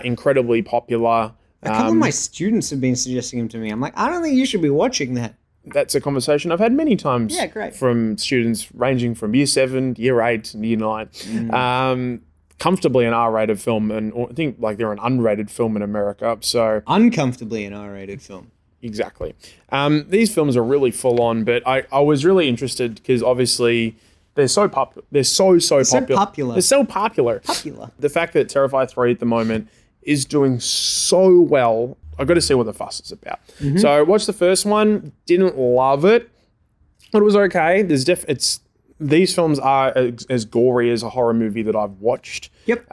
Incredibly popular. A couple of my students have been suggesting them to me. I'm like, I don't think you should be watching that. That's a conversation I've had many times. Yeah, great. From students ranging from year 7, year 8, and year 9. Comfortably an R-rated film, and I think like they're an unrated film in America. So uncomfortably an R-rated film. Exactly. These films are really full on, but I was really interested because obviously they're so popular. They're so popular. They're so popular. The fact that Terrifier 3 at the moment is doing so well, I've got to see what the fuss is about. So I watched the first one, didn't love it, but it was okay. These films are as gory as a horror movie that I've watched. Yep.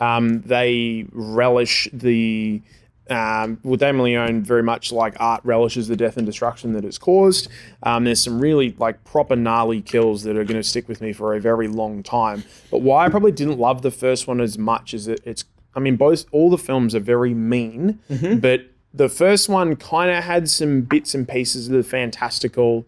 They relish the... Damien Leone very much like art relishes the death and destruction that it's caused. There's some really like proper gnarly kills that are going to stick with me for a very long time. But why I probably didn't love the first one as much is all the films are very mean, but the first one kind of had some bits and pieces of the fantastical.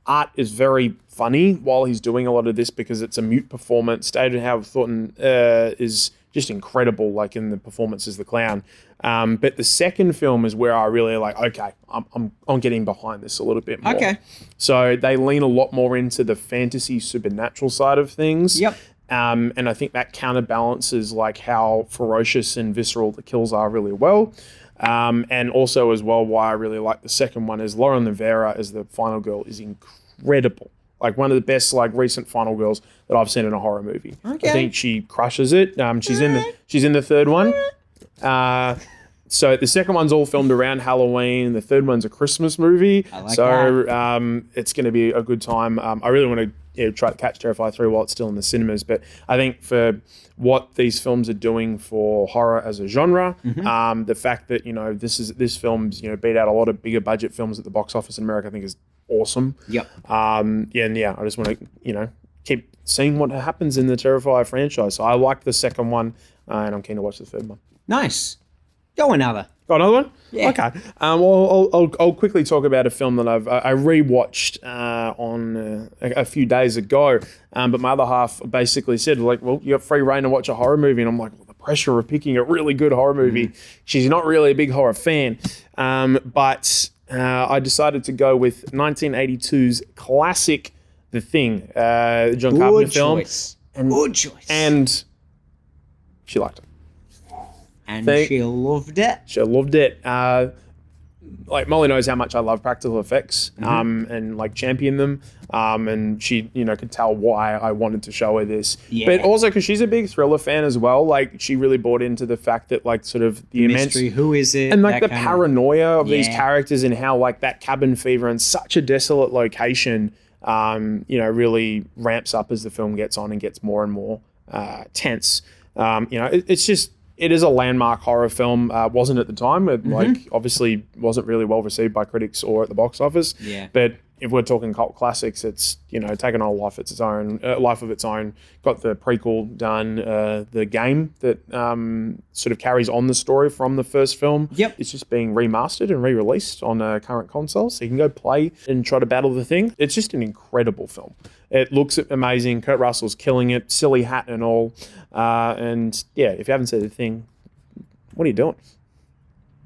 Art is very funny while he's doing a lot of this because it's a mute performance. David Howard Thornton is just incredible, like in the performance as the clown. But the second film is where I really like, okay, I'm getting behind this a little bit more. Okay. So they lean a lot more into the fantasy supernatural side of things. Yep. And I think that counterbalances like how ferocious and visceral the kills are really well. And also as well, why I really like the second one is Lauren Rivera as the final girl is incredible. Like one of the best like recent final girls that I've seen in a horror movie. Okay. I think she crushes it. She's in the third one. So the second one's all filmed around Halloween. The third one's a Christmas movie. I like that. It's going to be a good time. I really want to try to catch Terrifier 3 while it's still in the cinemas. But I think for what these films are doing for horror as a genre, the fact that this film's beat out a lot of bigger budget films at the box office in America, I think is awesome. Yep. I just want to keep seeing what happens in the Terrifier franchise. So I like the second one, and I'm keen to watch the third one. Nice. Go another. Got another one? Yeah. Okay. I'll quickly talk about a film that I rewatched on a few days ago. But my other half basically said, like, well, you got free reign to watch a horror movie. And I'm like, well, the pressure of picking a really good horror movie. She's not really a big horror fan. But I decided to go with 1982's classic, The Thing, the John Carpenter film. Good choice. And she liked it. And she loved it. She loved it. Like Molly knows how much I love practical effects, and like champion them. And she, could tell why I wanted to show her this. Yeah. But also because she's a big thriller fan as well. Like she really bought into the fact that like sort of the immense mystery, who is it, and like the paranoia of these characters and how like that cabin fever in such a desolate location, really ramps up as the film gets on and gets more and more tense. It is a landmark horror film. Wasn't at the time. It obviously wasn't really well received by critics or at the box office. Yeah. But if we're talking cult classics, it's taken on a life of its own. Got the prequel done, the game that sort of carries on the story from the first film. Yep. It's just being remastered and re-released on current consoles, so you can go play and try to battle the thing. It's just an incredible film. It looks amazing. Kurt Russell's killing it, silly hat and all. And yeah, if you haven't seen The Thing, what are you doing?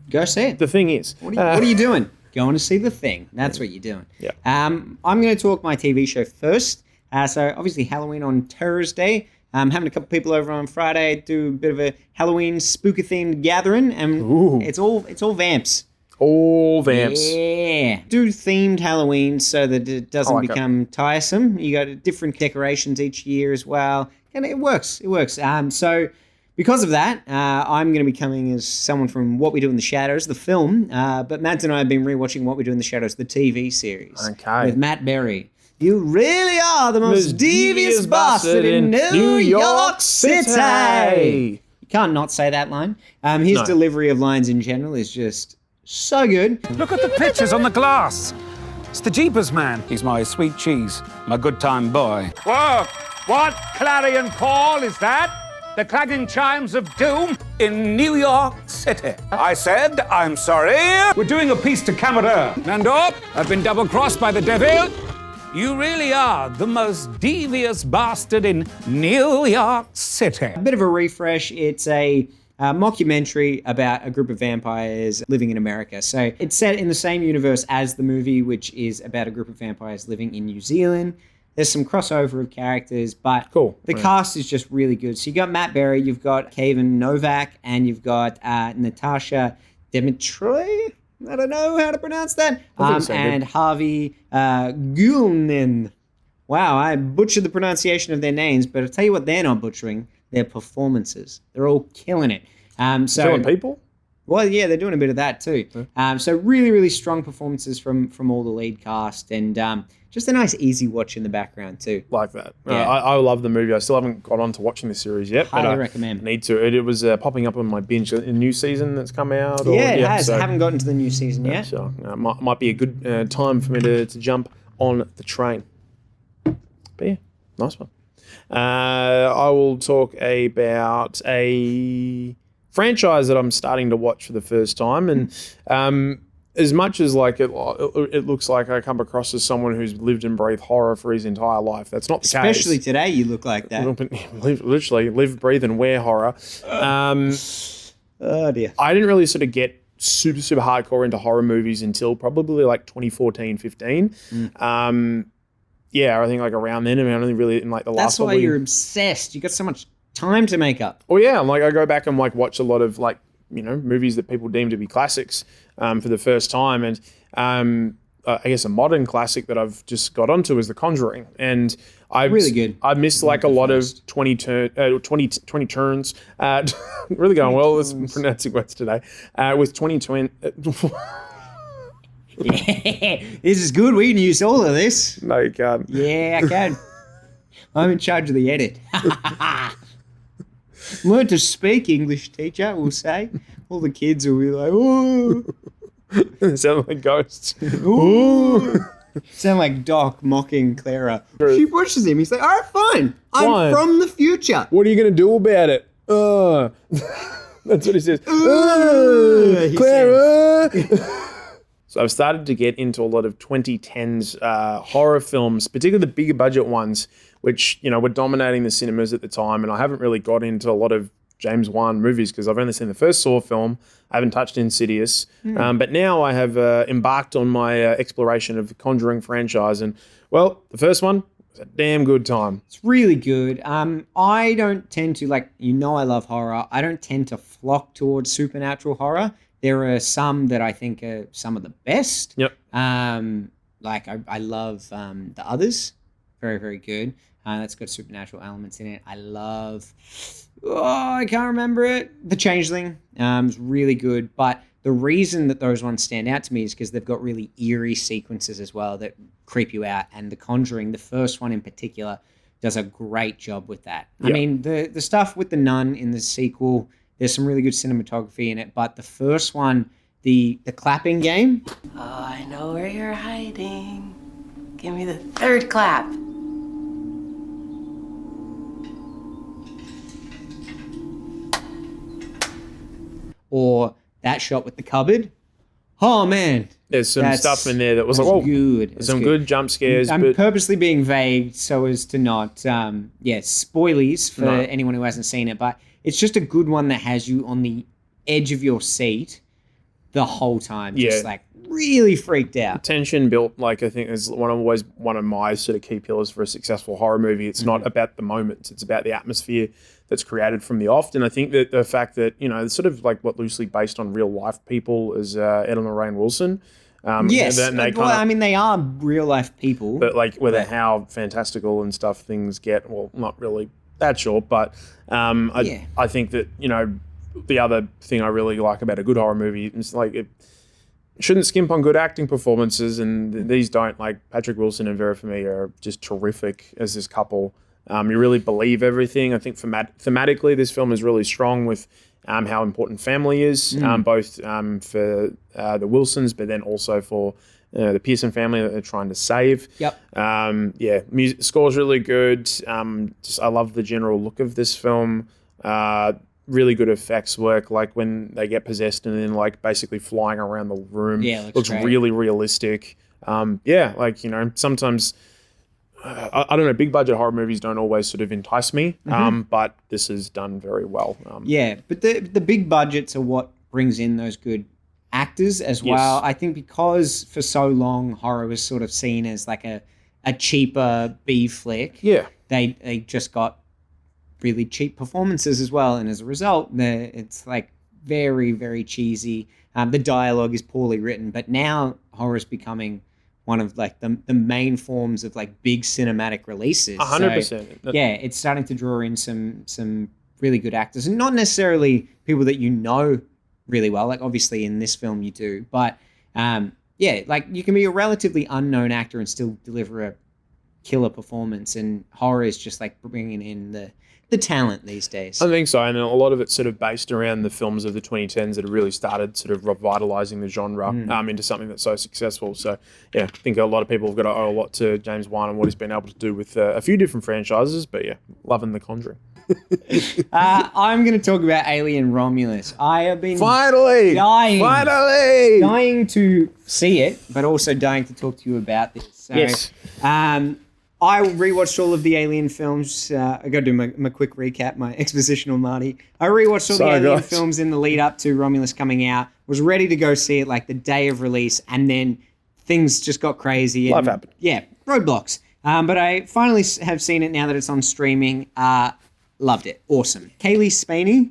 Go see it. The Thing is. What are you doing? Going to see The Thing. That's what you're doing. Yeah. I'm going to talk my TV show first. So obviously Halloween on Thursday. I'm having a couple people over on Friday, do a bit of a Halloween spooky themed gathering, and it's all vamps. All vamps. Yeah. Do themed Halloween so that it doesn't become tiresome. You got different decorations each year as well. And it works. It works. So because of that, I'm going to be coming as someone from What We Do in the Shadows, the film. But Matt and I have been rewatching What We Do in the Shadows, the TV series. Okay. With Matt Berry. You really are the most devious bastard in New York City. You can't not say that line. His delivery of lines in general is just so good. Look at the pictures on the glass. It's the Jeepers man. He's my sweet cheese, my good time boy. Whoa! What clarion call is that? The clanging chimes of doom in New York City. I said, I'm sorry. We're doing a piece to camera. Nando, I've been double-crossed by the devil. You really are the most devious bastard in New York City. A bit of a refresh. It's a mockumentary about a group of vampires living in America. So it's set in the same universe as the movie, which is about a group of vampires living in New Zealand. There's some crossover of characters, but the cast is just really good. So you got Matt Berry, you've got Kevin Novak, and you've got Natasha Dimitri. I don't know how to pronounce that. And Harvey Gulnin. Wow, I butchered the pronunciation of their names, but I'll tell you what they're not butchering, their performances. They're all killing it. Killing people? Well, yeah, they're doing a bit of that too. So really, really strong performances from all the lead cast, and just a nice, easy watch in the background too. Like that. Yeah. I love the movie. I still haven't got on to watching the series yet. Highly but recommend. I need to. It was popping up on my binge. A new season that's come out. Yeah, it has. I haven't gotten to the new season yet. So might be a good time for me to jump on the train. But yeah, nice one. I will talk about a franchise that I'm starting to watch for the first time, and as much as like it looks like I come across as someone who's lived and breathed horror for his entire life, that's not the case. Especially today, you look like that. Literally live, breathe, and wear horror. Oh dear. I didn't really sort of get super hardcore into horror movies until probably like 2014, 15. Yeah, I think like around then, and only really in like the last. That's why you're obsessed. You got so much time to make up. Oh yeah, like I go back and like watch a lot of like movies that people deem to be classics for the first time, and I guess a modern classic that I've just got onto is The Conjuring, and really good. I missed like a lot of 20 turns. Really going well with pronouncing words today. With 2020. Yeah, this is good. We can use all of this. No, you can't. Yeah, I can. I'm in charge of the edit. Learn to speak English, teacher, we'll say. All the kids will be like, ooh. Sound like ghosts. Ooh. Sound like Doc mocking Clara. She pushes him. He's like, all right, fine. I'm from the future. What are you going to do about it? That's what he says. Clara. So I've started to get into a lot of 2010s horror films, particularly the bigger budget ones, which were dominating the cinemas at the time, and I haven't really got into a lot of James Wan movies because I've only seen the first Saw film. I haven't touched Insidious. But now I have embarked on my exploration of the Conjuring franchise. And, well, the first one was a damn good time. It's really good. I don't tend to, I love horror. I don't tend to flock towards supernatural horror. There are some that I think are some of the best. Yep. I love The Others. Very, very good. That's got supernatural elements in it. I love, I can't remember it. The Changeling is really good. But the reason that those ones stand out to me is because they've got really eerie sequences as well that creep you out. And The Conjuring, the first one in particular, does a great job with that. Yep. I mean, the stuff with the nun in the sequel, there's some really good cinematography in it. But the first one, the clapping game. Oh, I know where you're hiding. Give me the third clap. Or that shot with the cupboard. Oh, man. There's some stuff in there that was like, good. There's some good jump scares. I'm but purposely being vague so as to not, spoilies for anyone who hasn't seen it. But it's just a good one that has you on the edge of your seat the whole time. Just really freaked out. Tension built, I think is one of my sort of key pillars for a successful horror movie. It's not about the moments, it's about the atmosphere that's created from the off. And I think that the fact that, it's sort of like what loosely based on real life people is Ed and Lorraine Wilson. Yes, they are real life people. But whether how fantastical and stuff things get, well, not really that short, but I think that, the other thing I really like about a good horror movie is it shouldn't skimp on good acting performances, and these don't. Patrick Wilson and Vera Farmiga are just terrific as this couple. You really believe everything. I think thematically, this film is really strong with how important family is, both for the Wilsons, but then also for the Pearson family that they're trying to save. Yep. Music score's really good. I love the general look of this film. Really good effects work, when they get possessed and then basically flying around the room. Yeah, looks really realistic. Sometimes I don't know, big budget horror movies don't always sort of entice me, but this is done very well. But the big budgets are what brings in those good actors as well. I think because for so long horror was sort of seen as a cheaper B flick. Yeah, they just got really cheap performances as well, and as a result, it's very, very cheesy. The dialogue is poorly written, but now horror is becoming one of the main forms of big cinematic releases. 100%. So, it's starting to draw in some really good actors, and not necessarily people that you know really well. Obviously in this film you do, but you can be a relatively unknown actor and still deliver a killer performance. And horror is just bringing in the talent these days. I think so, and a lot of it's sort of based around the films of the 2010s that have really started sort of revitalizing the genre into something that's so successful. So, I think a lot of people have got to owe a lot to James Wan and what he's been able to do with a few different franchises, but loving The Conjuring. I'm going to talk about Alien Romulus. I have been dying to see it, but also dying to talk to you about this. So, yes. I rewatched all of the Alien films. I got to do my quick recap, my expositional Marty. I rewatched all the Alien films in the lead up to Romulus coming out. Was ready to go see it the day of release, and then things just got crazy. Life happened. Yeah, roadblocks. But I finally have seen it now that it's on streaming. Loved it. Awesome. Kaylee Spaney,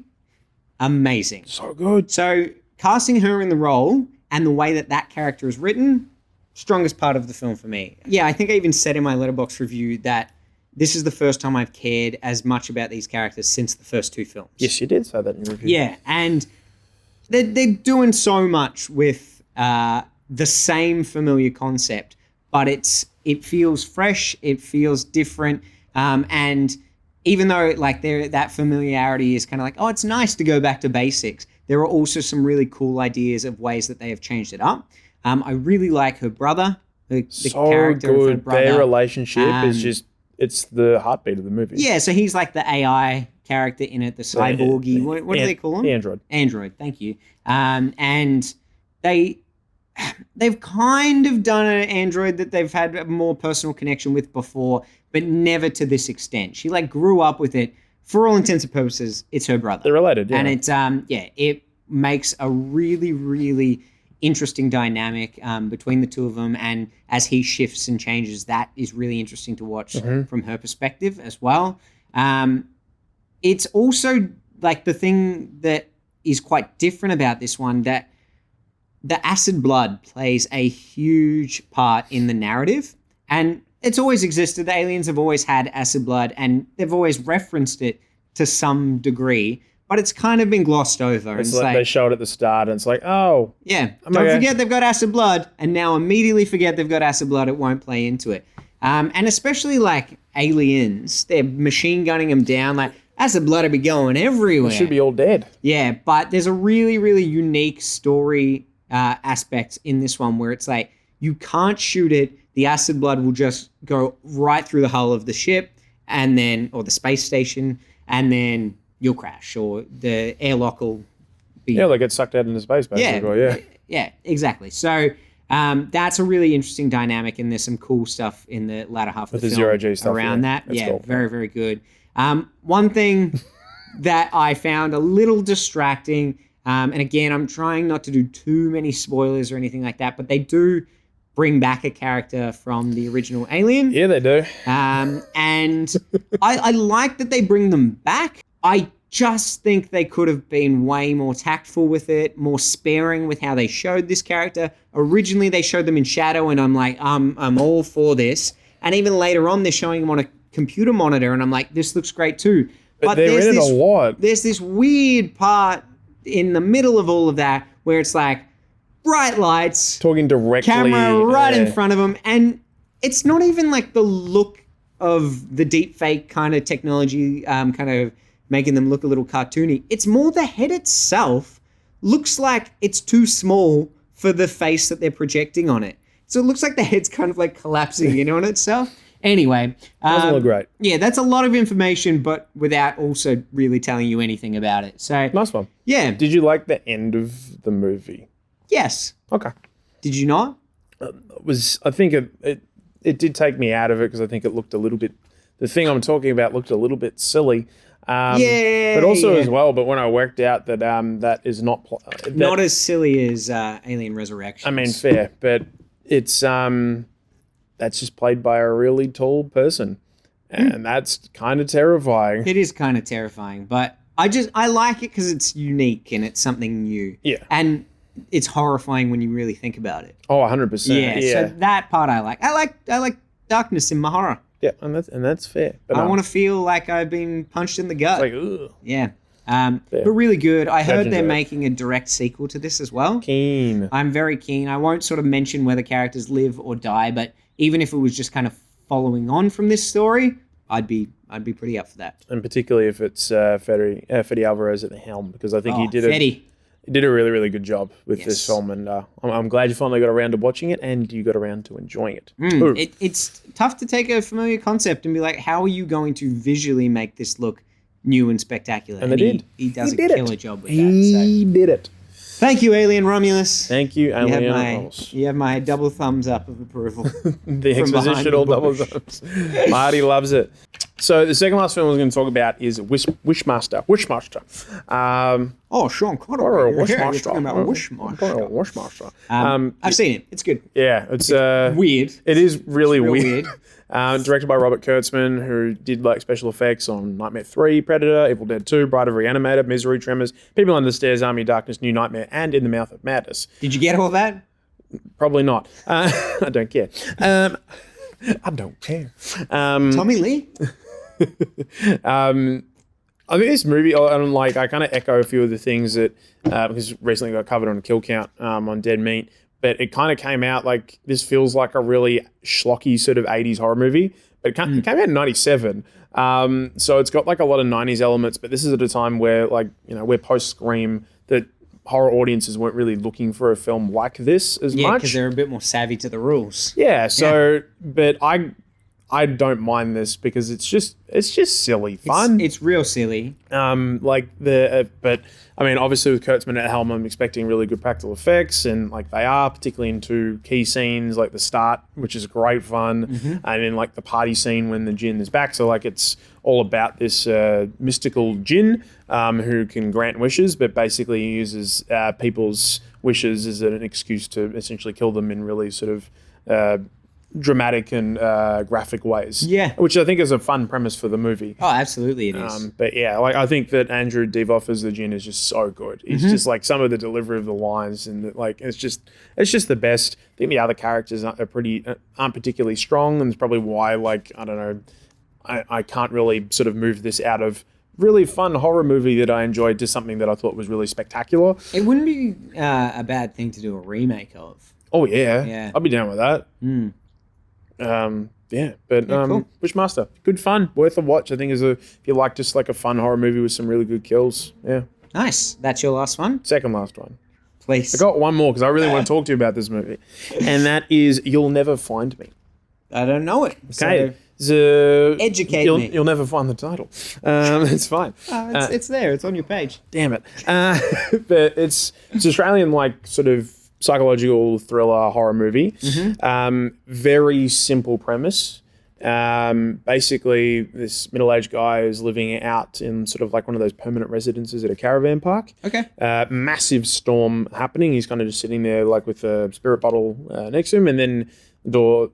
amazing. So good. So casting her in the role and the way that character is written, strongest part of the film for me. Yeah, I think I even said in my Letterboxd review that this is the first time I've cared as much about these characters since the first two films. Yes, you did say that in your review. Yeah, and they're doing so much with the same familiar concept, but it feels fresh, it feels different, and even though that familiarity is kind of it's nice to go back to basics, there are also some really cool ideas of ways that they have changed it up. I really like her brother, the character of her brother. Their relationship is just, it's the heartbeat of the movie. Yeah, so he's the AI character in it, the cyborgy. What do they call him? The android. Android, thank you. And they've kind of done an android that they've had a more personal connection with before, but never to this extent. She grew up with it for all intents and purposes, it's her brother. They're related, yeah. And it's, it makes a really, really interesting dynamic between the two of them. And as he shifts and changes, that is really interesting to watch from her perspective as well. It's also like the thing that is quite different about this one, that the acid blood plays a huge part in the narrative. And it's always existed. The aliens have always had acid blood and they've always referenced it to some degree, but it's kind of been glossed over. It's like they show it at the start and it's like, oh. Yeah, don't forget they've got acid blood, and now immediately forget they've got acid blood. It won't play into it. And especially like aliens, they're machine gunning them down. Like acid blood would be going everywhere. They should be all dead. Yeah, but there's a really, really unique story aspect in this one where it's like you can't shoot it. The acid blood will just go right through the hull of the ship and then, or the space station, and then you'll crash or the airlock will be... Yeah, they get sucked out into space, basically. Yeah, exactly. So that's a really interesting dynamic, and there's some cool stuff in the latter half of the film zero-G stuff around that. That's Yeah, cool. very, very good. One thing that I found a little distracting, and again, I'm trying not to do too many spoilers or anything like that, but they do bring back a character from the original Alien. Yeah, they do. And I like that they bring them back. I just think they could have been way more tactful with it, more sparing with how they showed this character. Originally, they showed them in shadow, and I'm like, I'm all for this. And even later on, they're showing them on a computer monitor, and I'm like, this looks great too. But they're in it a lot. There's this weird part in the middle of all of that where it's like, bright lights, talking directly, camera right in front of them, and it's not even like the look of the deep fake kind of technology, kind of making them look a little cartoony. It's more the head itself looks like it's too small for the face that they're projecting on it. So it looks like the head's kind of like collapsing in on itself. Anyway, doesn't look great. Yeah, that's a lot of information, but without also really telling you anything about it. So nice one. Yeah. Did you like the end of the movie? Yes. Okay. Did you not? I think it did take me out of it because I think it looked a little bit. The thing I'm talking about looked a little bit silly. But also as well. But when I worked out that that is not not as silly as Alien Resurrection. I mean, fair, but it's that's just played by a really tall person, and that's kind of terrifying. It is kind of terrifying, but I like it because it's unique and it's something new. Yeah, and it's horrifying when you really think about it. Oh, 100%. Yeah. So that part I like. I like darkness in my horror. Yeah, and that's fair. But I want to feel like I've been punched in the gut. Like, ugh. Yeah. But really good. I heard they're enjoy it. making a direct sequel to this as well. Keen. I'm very keen. I won't sort of mention whether characters live or die, but even if it was just kind of following on from this story, I'd be pretty up for that. And particularly if it's Fede Alvarez at the helm, because I think he did a really, really good job with this film, and I'm glad you finally got around to watching it and you got around to enjoying it. It's tough to take a familiar concept and be like, how are you going to visually make this look new and spectacular? And they did. He does a killer job with that. He did it. Thank you, Alien Romulus. Thank you, Alien Romulus. You have my double thumbs up of approval. The expositional double thumbs. Marty loves it. So the second last film we're going to talk about is Wishmaster. Sean Connery. Wishmaster. I've seen it. It's good. Yeah, it's weird. It is really weird. Directed by Robert Kurtzman, who did like special effects on Nightmare 3, Predator, Evil Dead 2, Bride of Reanimator, Misery, Tremors, People Under the Stairs, Army of Darkness, New Nightmare, and In the Mouth of Madness. Did you get all that? Probably not. I don't care. I don't care. Tommy Lee? I think this movie, I kind of echo a few of the things that, because recently got covered on a kill count on Dead Meat, but it kind of came out like, this feels like a really schlocky sort of 80s horror movie, but it came out in 97. So it's got like a lot of 90s elements, but this is at a time where we're post-Scream, that horror audiences weren't really looking for a film like this as much. Yeah, because they're a bit more savvy to the rules. Yeah, but I I don't mind this because it's just silly fun. It's real silly. But I mean, obviously with Kurtzman at helm, I'm expecting really good practical effects, and like they are, particularly in 2 key scenes, like the start, which is great fun, and then like the party scene when the djinn is back. So like it's all about this mystical djinn who can grant wishes, but basically uses people's wishes as an excuse to essentially kill them in really sort of dramatic and graphic ways. Yeah. Which I think is a fun premise for the movie. Oh, absolutely it is. But yeah, like I think that Andrew Devoff as the djinn is just so good. He's just like some of the delivery of the lines and like it's just the best. I think the other characters aren't particularly strong, and it's probably why like I don't know, I can't really sort of move this out of really fun horror movie that I enjoyed to something that I thought was really spectacular. It wouldn't be a bad thing to do a remake of. Oh yeah. I'll be down with that. Cool. Wishmaster, good fun, worth a watch. I think if you like just like a fun horror movie with some really good kills. Yeah. Nice. That's your last one? Second last one. Please. I got one more because I really want to talk to you about this movie, and that is You'll Never Find Me. I don't know it. Okay. Educate me. You'll never find the title. It's fine. It's there. It's on your page. Damn it. But it's Australian like sort of psychological thriller horror movie. Very simple premise. Basically, this middle-aged guy is living out in sort of like one of those permanent residences at a caravan park. Okay. Massive storm happening. He's kind of just sitting there like with a spirit bottle next to him, and then the door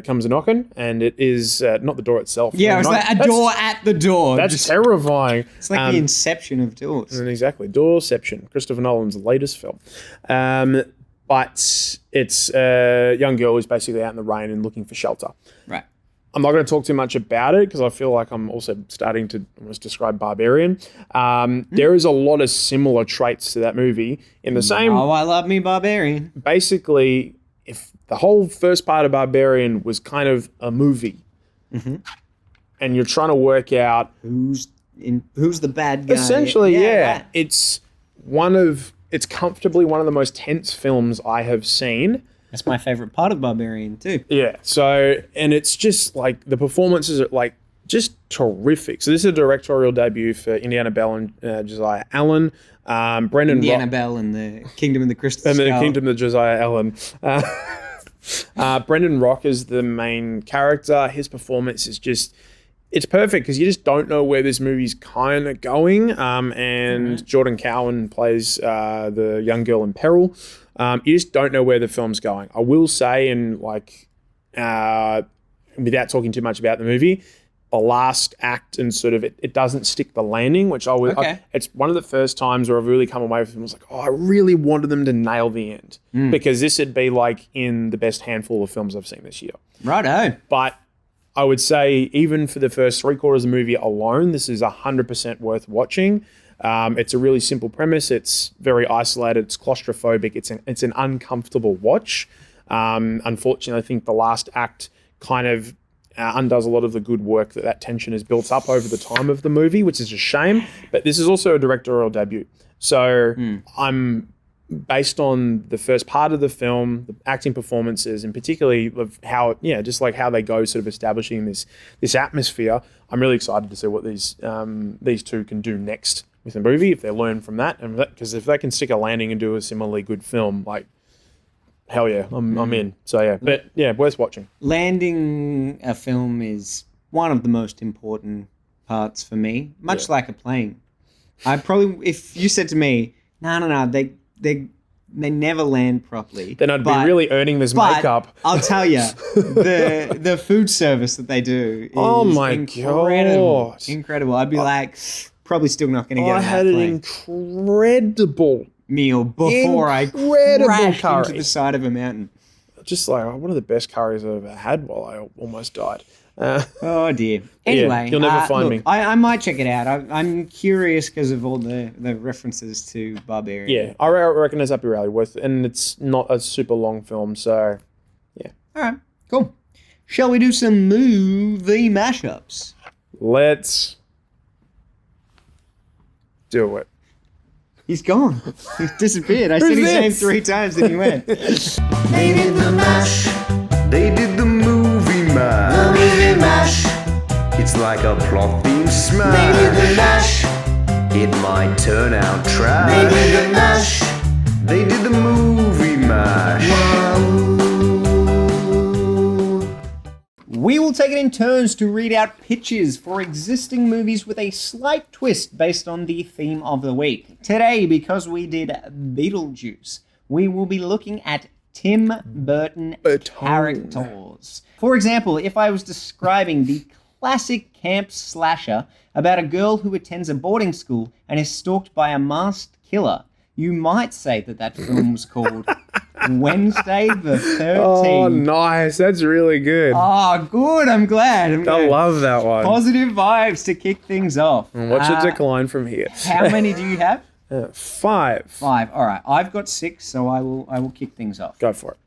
comes a knocking, and it is not the door itself. Yeah, it's like a door at the door. That's terrifying. It's like the inception of doors. Exactly. Doorception, Christopher Nolan's latest film. But it's a young girl who's basically out in the rain and looking for shelter. Right. I'm not going to talk too much about it because I feel like I'm also starting to almost describe Barbarian. There is a lot of similar traits to that movie in the same... Oh, I love me Barbarian. Basically, if the whole first part of Barbarian was kind of a movie and you're trying to work out... Who's the bad guy? Essentially, yeah. Right. It's comfortably one of the most tense films I have seen. That's my favorite part of Barbarian too. Yeah. So, and it's just like the performances are like just terrific. So this is a directorial debut for Annabelle and Josiah Allen. Brendan Annabelle and the Kingdom of the Crystal Skull. And the Kingdom of Josiah Allen. Brendan Rock is the main character. His performance is just... It's perfect because you just don't know where this movie's kind of going. And Jordan Cowan plays the young girl in peril. You just don't know where the film's going. I will say, and like, without talking too much about the movie, the last act and sort of it doesn't stick the landing, which it's one of the first times where I've really come away with it. I was like, I really wanted them to nail the end because this would be like in the best handful of films I've seen this year. Righto. But I would say even for the first 3/4 of the movie alone, this is 100% worth watching. It's a really simple premise. It's very isolated. It's claustrophobic. It's an uncomfortable watch. Unfortunately, I think the last act kind of undoes a lot of the good work that tension has built up over the time of the movie, which is a shame. But this is also a directorial debut. So I'm... based on the first part of the film, the acting performances, and particularly of how, just like how they go sort of establishing this atmosphere, I'm really excited to see what these two can do next with the movie, if they learn from that. And because if they can stick a landing and do a similarly good film, like, hell yeah, I'm in. So yeah, but yeah, worth watching. Landing a film is one of the most important parts for me, much like a plane. If you said to me, no, they never land properly. Then I'd be really earning this makeup. I'll tell you, the food service that they do is incredible. God. Incredible. I'd be like, probably still not going to get on that had plane. An incredible meal before I crashed into the side of a mountain. Just like one of the best curries I've ever had while I almost died. Oh dear. Anyway, you'll never find me. I might check it out. I'm curious because of all the references to Barbarian. Yeah, I reckon it's up your alley, and it's not a super long film, so yeah. All right, cool. Shall we do some movie mashups? Let's do it. He's gone. He's disappeared. I said his name 3 times and he went. They did the mash. They did the movie mash. like a plot theme smash. Maybe the MASH. It might turn out trash. Maybe the MASH. They did the movie MASH. We will take it in turns to read out pitches for existing movies with a slight twist based on the theme of the week. Today, because we did Beetlejuice, we will be looking at Tim Burton characters. For example, if I was describing the classic camp slasher about a girl who attends a boarding school and is stalked by a masked killer, you might say that film was called Wednesday the 13th. Oh, nice. That's really good. Oh, good. I'm glad. I love that one. Positive vibes to kick things off. And watch it decline from here. How many do you have? 5. 5. All right. I've got 6, so I will kick things off. Go for it.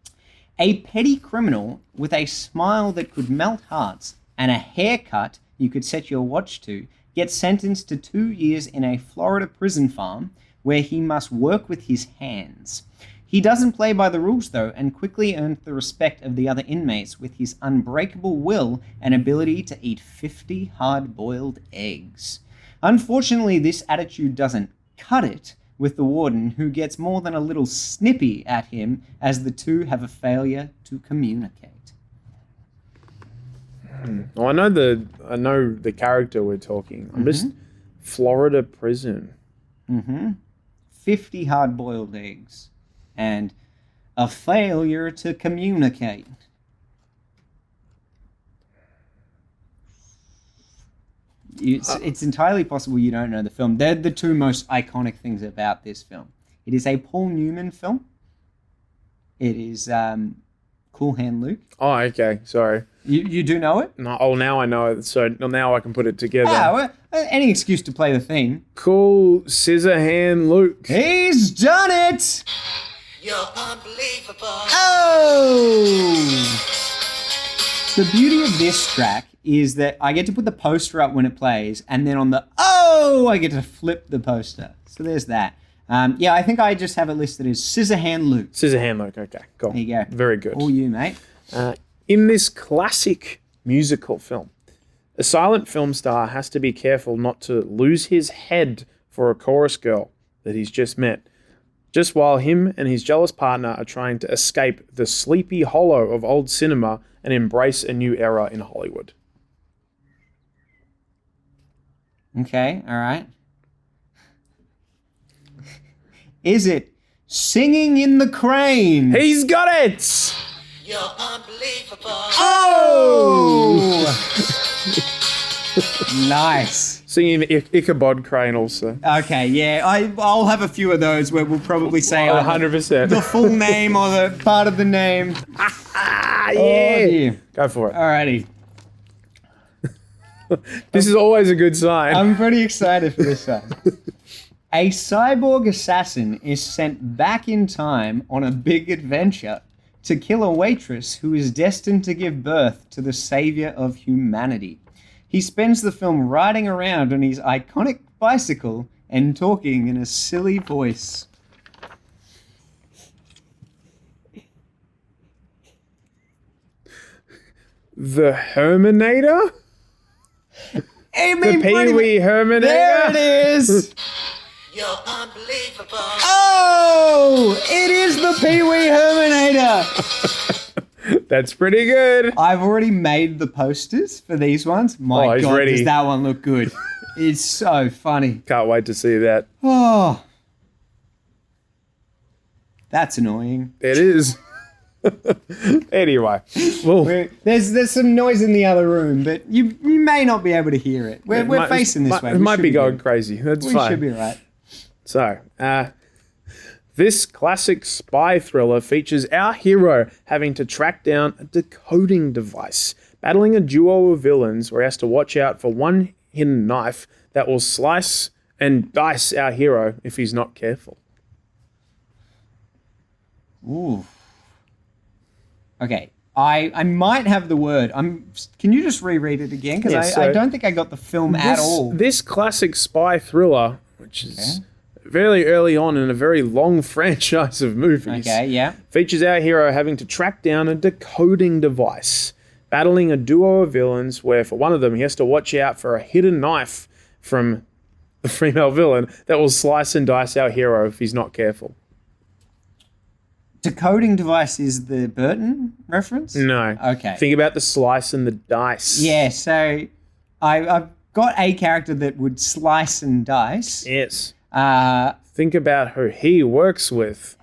A petty criminal with a smile that could melt hearts and a haircut you could set your watch to gets sentenced to 2 years in a Florida prison farm where he must work with his hands. He doesn't play by the rules, though, and quickly earns the respect of the other inmates with his unbreakable will and ability to eat 50 hard-boiled eggs. Unfortunately, this attitude doesn't cut it with the warden, who gets more than a little snippy at him as the two have a failure to communicate. Well, I know the character we're talking. I'm just Florida prison. 50 hard-boiled eggs and a failure to communicate. It's entirely possible you don't know the film. They're the two most iconic things about this film. It is a Paul Newman film. It is Cool Hand Luke. Oh, okay. Sorry. You do know it? No, now I know it. So now I can put it together. Well, any excuse to play the theme. Cool Scissor Hand Luke. He's done it! You're unbelievable. Oh! The beauty of this track is that I get to put the poster up when it plays, and then on the I get to flip the poster. So there's that. I think I just have it listed as Scissor Hand Luke. Scissor Hand Luke, okay, cool. There you go. Very good. All you, mate. In this classic musical film, a silent film star has to be careful not to lose his head for a chorus girl that he's just met, just while him and his jealous partner are trying to escape the sleepy hollow of old cinema and embrace a new era in Hollywood. Okay, all right. Is it Singing in the Crane? He's got it! You're unbelievable. Oh! Nice. Singing Ichabod Crane also. Okay, yeah, I'll have a few of those where we'll probably say 100%. The full name or the part of the name. Yeah. Go for it. Alrighty. This is always a good sign. I'm pretty excited for this one. A cyborg assassin is sent back in time on a big adventure to kill a waitress who is destined to give birth to the savior of humanity. He spends the film riding around on his iconic bicycle and talking in a silly voice. The Herminator? The Pee-wee Herminator? There it is! You're unbelievable. Oh! It is the Pee-wee Herminator! That's pretty good. I've already made the posters for these ones. My God, ready. does that one look good. It's so funny. Can't wait to see that. Oh. That's annoying. It is. Anyway, there's some noise in the other room, but you may not be able to hear it. We're facing this way. It might be going crazy. That's fine. We should be right. So, this classic spy thriller features our hero having to track down a decoding device, battling a duo of villains where he has to watch out for one hidden knife that will slice and dice our hero if he's not careful. Ooh. Okay, I might have the word. Can you just reread it again? Because I don't think I got the film at all. This classic spy thriller, which is fairly early on in a very long franchise of movies, Okay, yeah. features our hero having to track down a decoding device battling a duo of villains where for one of them he has to watch out for a hidden knife from the female villain that will slice and dice our hero if he's not careful. Decoding device is the Burton reference? No. Okay. Think about the slice and the dice. Yeah, so I've got a character that would slice and dice. Yes. Think about who he works with.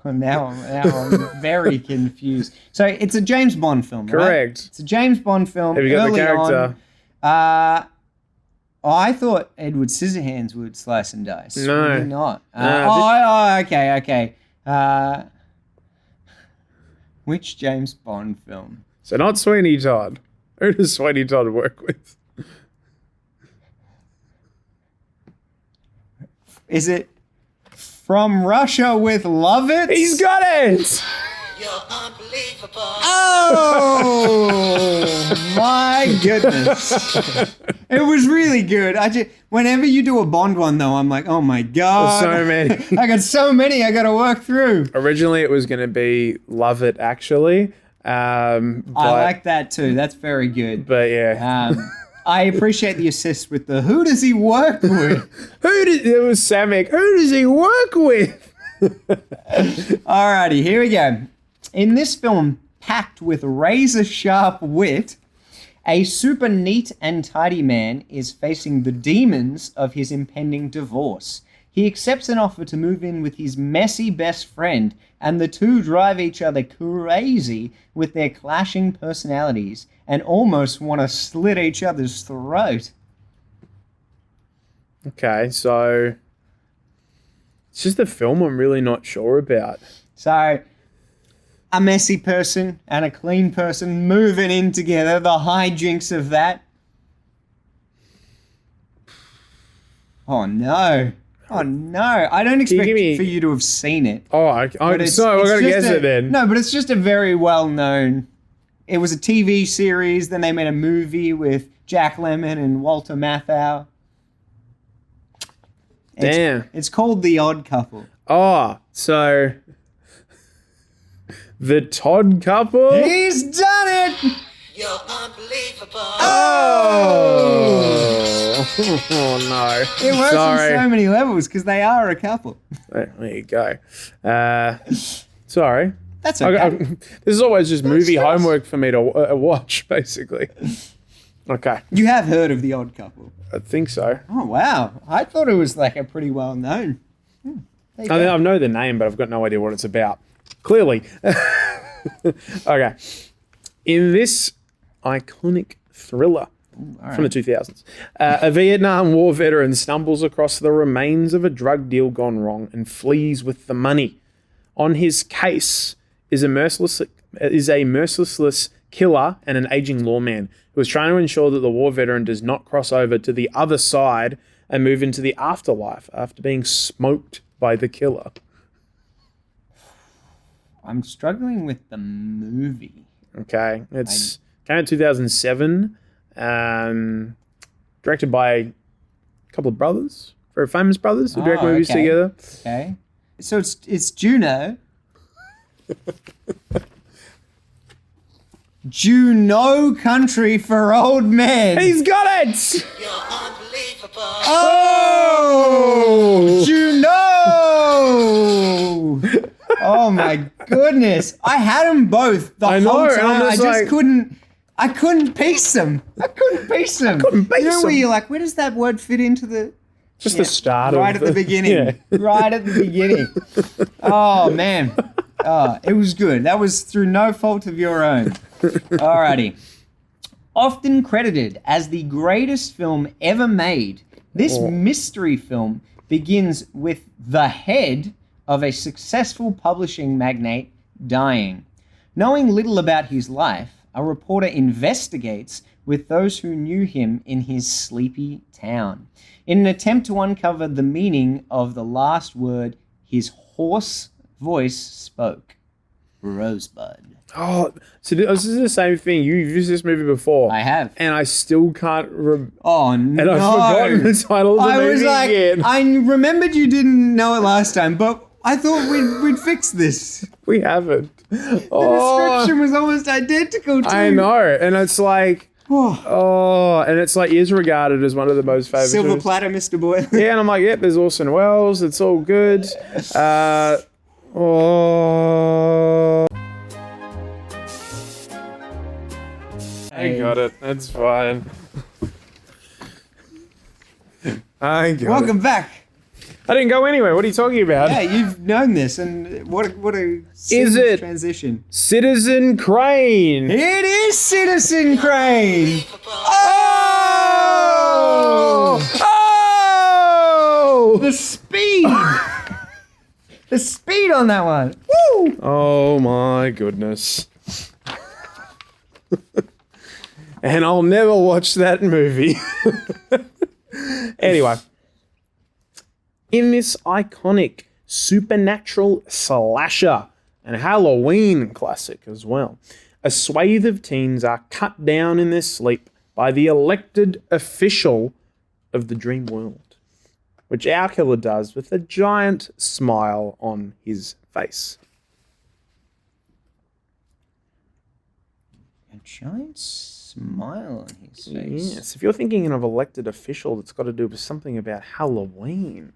Now I'm very confused. So it's a James Bond film, right? Correct. It's a James Bond film. Have you got the character? I thought Edward Scissorhands would slice and dice. No. Maybe not. Okay. Which James Bond film? So not Sweeney Todd. Who does Sweeney Todd work with? Is it From Russia with Lovitz? He's got it! You're unbelievable. Oh my goodness. It was really good. Whenever you do a Bond one though, I'm like, oh my God. So many. I got so many I gotta work through. Originally it was gonna be Love It Actually. I like that too. That's very good. But yeah. I appreciate the assist with the who does he work with? It was Samek. Who does he work with? Alrighty, here we go. In this film, packed with razor-sharp wit, a super neat and tidy man is facing the demons of his impending divorce. He accepts an offer to move in with his messy best friend, and the two drive each other crazy with their clashing personalities and almost want to slit each other's throat. Okay, so it's just a film I'm really not sure about. So, a messy person and a clean person moving in together, the hijinks of that. Oh no. Oh no. I don't expect for you to have seen it. Oh, I'm sorry, we're going to guess it then. No, but it's just a very well-known... It was a TV series, then they made a movie with Jack Lemmon and Walter Matthau. Damn. It's called The Odd Couple. Oh, so... The Todd Couple? He's done it! You're unbelievable. Oh no. It works on so many levels because they are a couple. There you go. Sorry. That's okay. This is always just movie homework for me to watch, basically. Okay. You have heard of The Odd Couple? I think so. Oh, wow. I thought it was like a pretty well known. I know the name, but I've got no idea what it's about. Clearly. Okay. In this iconic thriller from the 2000s, a Vietnam War veteran stumbles across the remains of a drug deal gone wrong and flees with the money. On his case is a merciless killer and an aging lawman who is trying to ensure that the war veteran does not cross over to the other side and move into the afterlife after being smoked by the killer. I'm struggling with the movie. Okay, it's came out in 2007, directed by a couple of brothers, very famous brothers who direct movies together. Okay, so it's Juno. Juno Country for Old Men. He's got it! You're unbelievable. Oh, Juno! Oh my goodness! I had them both the whole time. I just couldn't. I couldn't piece them. You know where you're like, where does that word fit into the? Just the start right of at the beginning. Yeah. Right at the beginning. Oh man. Oh, it was good. That was through no fault of your own. Alrighty. Often credited as the greatest film ever made, this mystery film begins with the head of a successful publishing magnate dying. Knowing little about his life, a reporter investigates with those who knew him in his sleepy town. In an attempt to uncover the meaning of the last word his hoarse voice spoke. Rosebud. Oh, so this is the same thing. You've used this movie before. I have. And I still can't Oh, no. And I've forgotten the title of the movie again. I remembered you didn't know it last time, but I thought we'd fix this. We haven't. The description was almost identical to... I know, and it's like... and it's like is regarded as one of the most famous. Silver platter, Mr. Boy. Yeah, and I'm like, yep, there's Orson Welles. It's all good. I got it. That's fine. Welcome back. I didn't go anywhere. What are you talking about? Yeah, you've known this, and what a is it transition. Citizen Crane? It is Citizen Crane. Oh! The speed. The speed on that one. Woo! Oh my goodness. And I'll never watch that movie. Anyway. In this iconic supernatural slasher and Halloween classic as well, a swathe of teens are cut down in their sleep by the elected official of the dream world, which our killer does with a giant smile on his face. A giant smile on his face? Yes, if you're thinking of elected official, that's got to do with something about Halloween.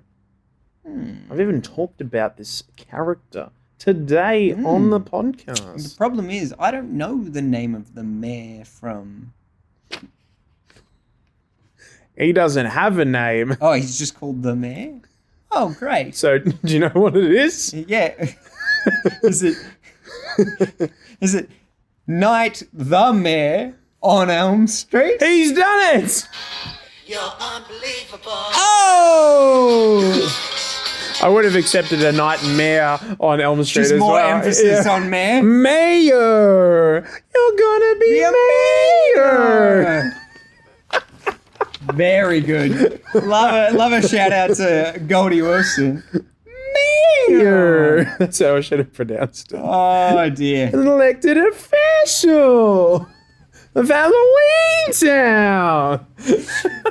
I've even talked about this character today on the podcast. The problem is, I don't know the name of the mayor from... He doesn't have a name. Oh, he's just called the mayor? Oh, great. So, do you know what it is? Yeah. Is it Night the Mayor on Elm Street? He's done it! You're unbelievable. Oh! I would have accepted a nightmare on Elm Street Just as more well. emphasis on mayor. Mayor! You're gonna be mayor! Very good. Love a shout out to Goldie Wilson. Mayor! That's how I should have pronounced it. Oh dear. An elected official of Halloween Town!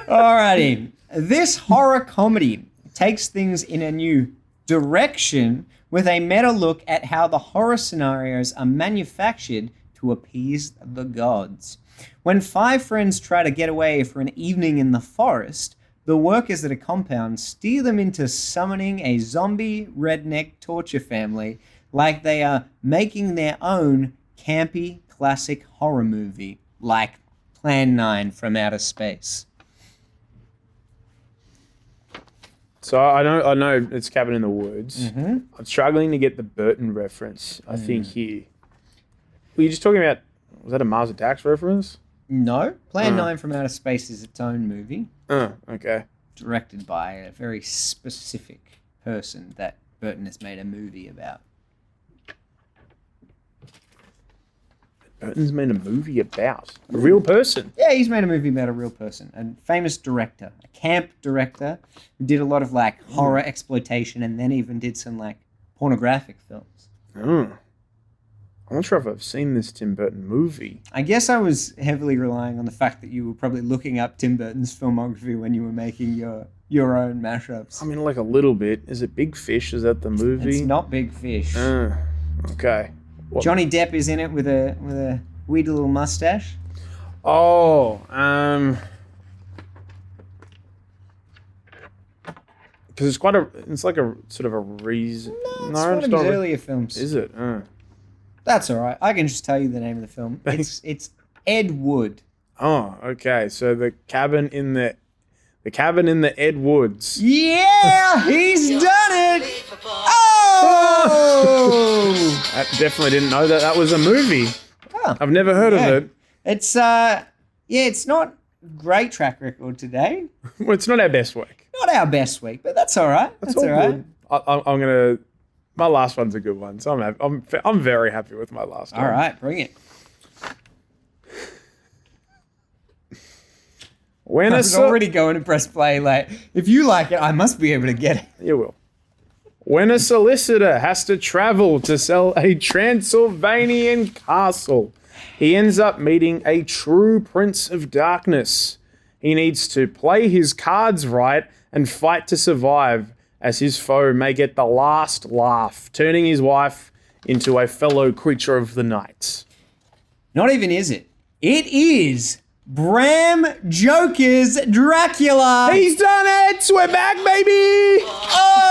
Alrighty. This horror comedy takes things in a new direction with a meta look at how the horror scenarios are manufactured to appease the gods. When 5 friends try to get away for an evening in the forest, the workers at a compound steer them into summoning a zombie redneck torture family like they are making their own campy classic horror movie, like Plan 9 from Outer Space. So I know it's Cabin in the Woods. I'm struggling to get the Burton reference, I think, here. Were you just talking about, was that a Mars Attacks reference? No. Plan 9 from Outer Space is its own movie. Okay. Directed by a very specific person that Burton has made a movie about. Burton's made a movie about a real person? Yeah, he's made a movie about a real person. A famous director, a camp director, who did a lot of like horror exploitation and then even did some like pornographic films. I'm not sure if I've seen this Tim Burton movie. I guess I was heavily relying on the fact that you were probably looking up Tim Burton's filmography when you were making your own mashups. I mean, like a little bit. Is it Big Fish? Is that the movie? It's not Big Fish. Okay. What? Johnny Depp is in it with a weird little mustache. Oh, because it's like a sort of a reason. No, it's one of his earlier films. Is it? That's all right. I can just tell you the name of the film. It's Ed Wood. Oh, okay. So the cabin in the Ed Woods. Yeah, he's done it. Oh! I definitely didn't know that was a movie. Oh, I've never heard of it. It's it's not great track record today. Well, it's not our best week. Not our best week, but that's all right. That's all right. I'm gonna. My last one's a good one, so I'm very happy with my last one. All right, bring it. When I was already going to press play. Like, if you like it, I must be able to get it. You will. When a solicitor has to travel to sell a Transylvanian castle, he ends up meeting a true Prince of Darkness. He needs to play his cards right and fight to survive as his foe may get the last laugh, turning his wife into a fellow creature of the night. Not even is it. It is Bram Joker's Dracula. He's done it! We're back, baby! Oh!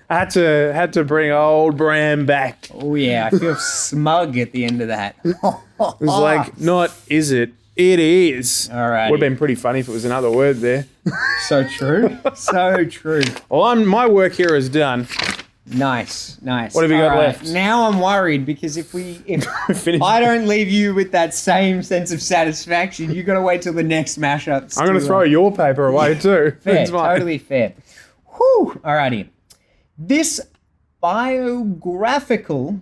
I had to bring old Bram back. Oh yeah, I feel smug at the end of that. It was like, not is it, it is. All right. Would have been pretty funny if it was another word there. So true. So true. Well, my work here is done. Nice. What have you got left? Now I'm worried because if I don't leave you with that same sense of satisfaction, you got to wait till the next mashup. I'm going to throw your paper away too. Fair, totally fair. Whew. Alrighty. This biographical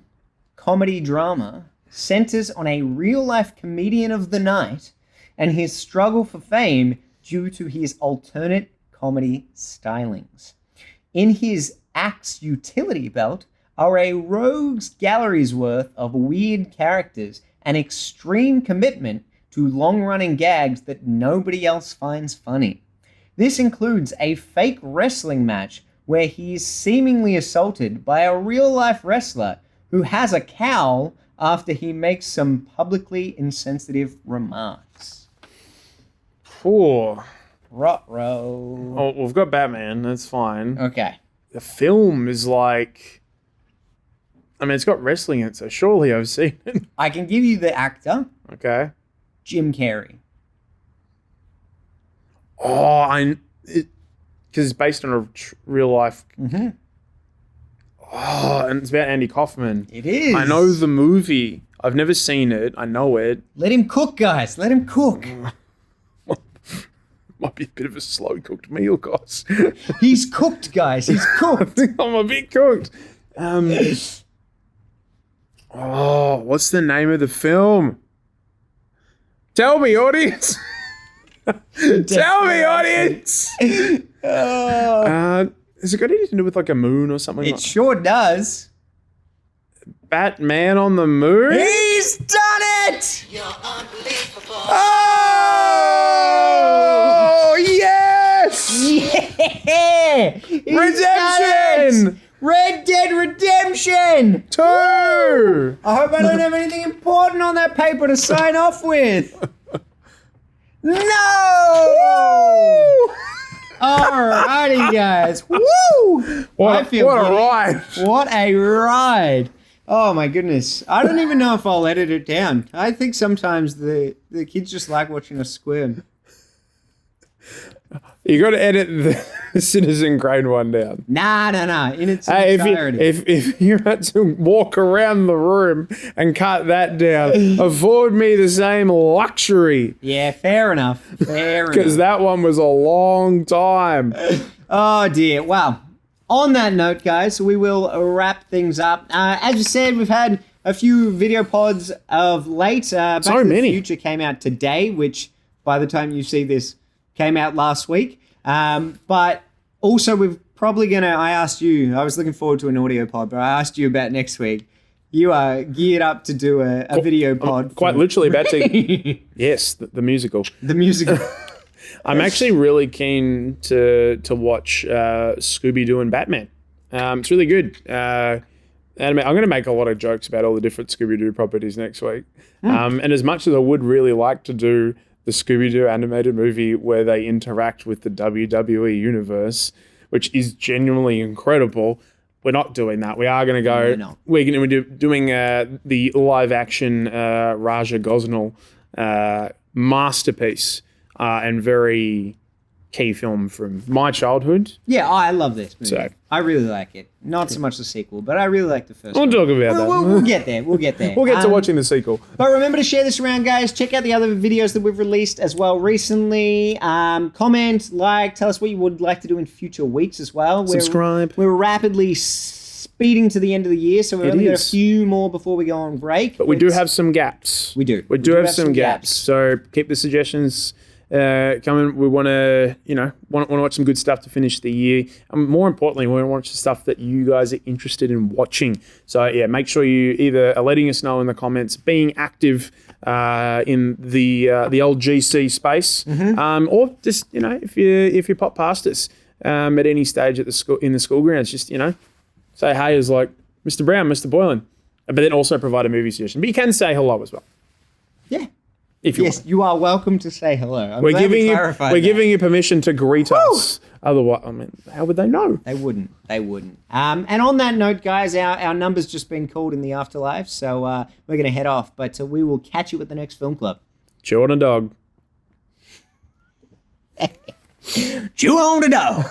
comedy drama centers on a real-life comedian of the night and his struggle for fame due to his alternate comedy stylings. In his Axe utility belt are a rogues gallery's worth of weird characters and extreme commitment to long-running gags that nobody else finds funny. This includes a fake wrestling match where he is seemingly assaulted by a real-life wrestler who has a cowl after he makes some publicly insensitive remarks. Poor. Ruh-roh. Oh, we've got Batman. That's fine. Okay. The film is like... I mean, it's got wrestling in it, so surely I've seen it. I can give you the actor. Okay. Jim Carrey. Oh, because it's based on a real life... Mm-hmm. Oh, and it's about Andy Kaufman. It is. I know the movie. I've never seen it. I know it. Let him cook, guys. Let him cook. Might be a bit of a slow-cooked meal, guys. He's cooked, guys. He's cooked. I think I'm a bit cooked. What's the name of the film? Tell me, audience. Tell me, audience. Has it got anything to do with like a moon or something? It sure does. Batman on the moon? He's done it! You're unbelievable. Oh, yes! Yeah! Redemption! Red Dead Redemption 2! I hope I don't have anything important on that paper to sign off with. No! Alrighty, guys. Woo! What a ride. What a ride. Oh, my goodness. I don't even know if I'll edit it down. I think sometimes the kids just like watching us squirm. You got to edit the Citizen Crane one down. Nah. In its entirety. If you had to walk around the room and cut that down, afford me the same luxury. Yeah, fair enough. Because that one was a long time. Oh, dear. Well, on that note, guys, we will wrap things up. As you said, we've had a few video pods of late. Back to the Future came out today, which by the time you see this came out last week. But also we're probably going to, I asked you, I was looking forward to an audio pod, but I asked you about next week. You are geared up to do a video pod. Quite literally about to. Yes, the musical. The musical. I'm actually really keen to watch Scooby-Doo and Batman. It's really good. And I'm going to make a lot of jokes about all the different Scooby-Doo properties next week. And as much as I would really like to do the Scooby-Doo animated movie where they interact with the WWE universe, which is genuinely incredible, we're not doing that. We are going to go. No. We're going to be doing the live-action Raja Gosnell masterpiece and very key film from my childhood. Yeah, I love this movie. So, I really like it. Not so much the sequel, but I really like the first one. We'll talk about that. We'll get there. We'll get there. We'll get to watching the sequel. But remember to share this around, guys. Check out the other videos that we've released as well recently. Comment, like, tell us what you would like to do in future weeks as well. Subscribe. We're rapidly speeding to the end of the year, so we've only got a few more before we go on break. But we do have some gaps. We do. We do have some gaps. So keep the suggestions come in. We want to, want to watch some good stuff to finish the year. And more importantly, we want to watch the stuff that you guys are interested in watching. So yeah, make sure you either are letting us know in the comments, being active in the old GC space, or just if you pop past us at any stage at the school in the school grounds, just say hey as like Mr. Brown, Mr. Boylan, but then also provide a movie suggestion. But you can say hello as well. Yeah. If you want. You are welcome to say hello. We're giving you permission to greet us. Otherwise, how would they know? They wouldn't. And on that note, guys, our number's just been called in the afterlife, so we're going to head off. But we will catch you at the next film club. Chew on a dog. Chew on a dog.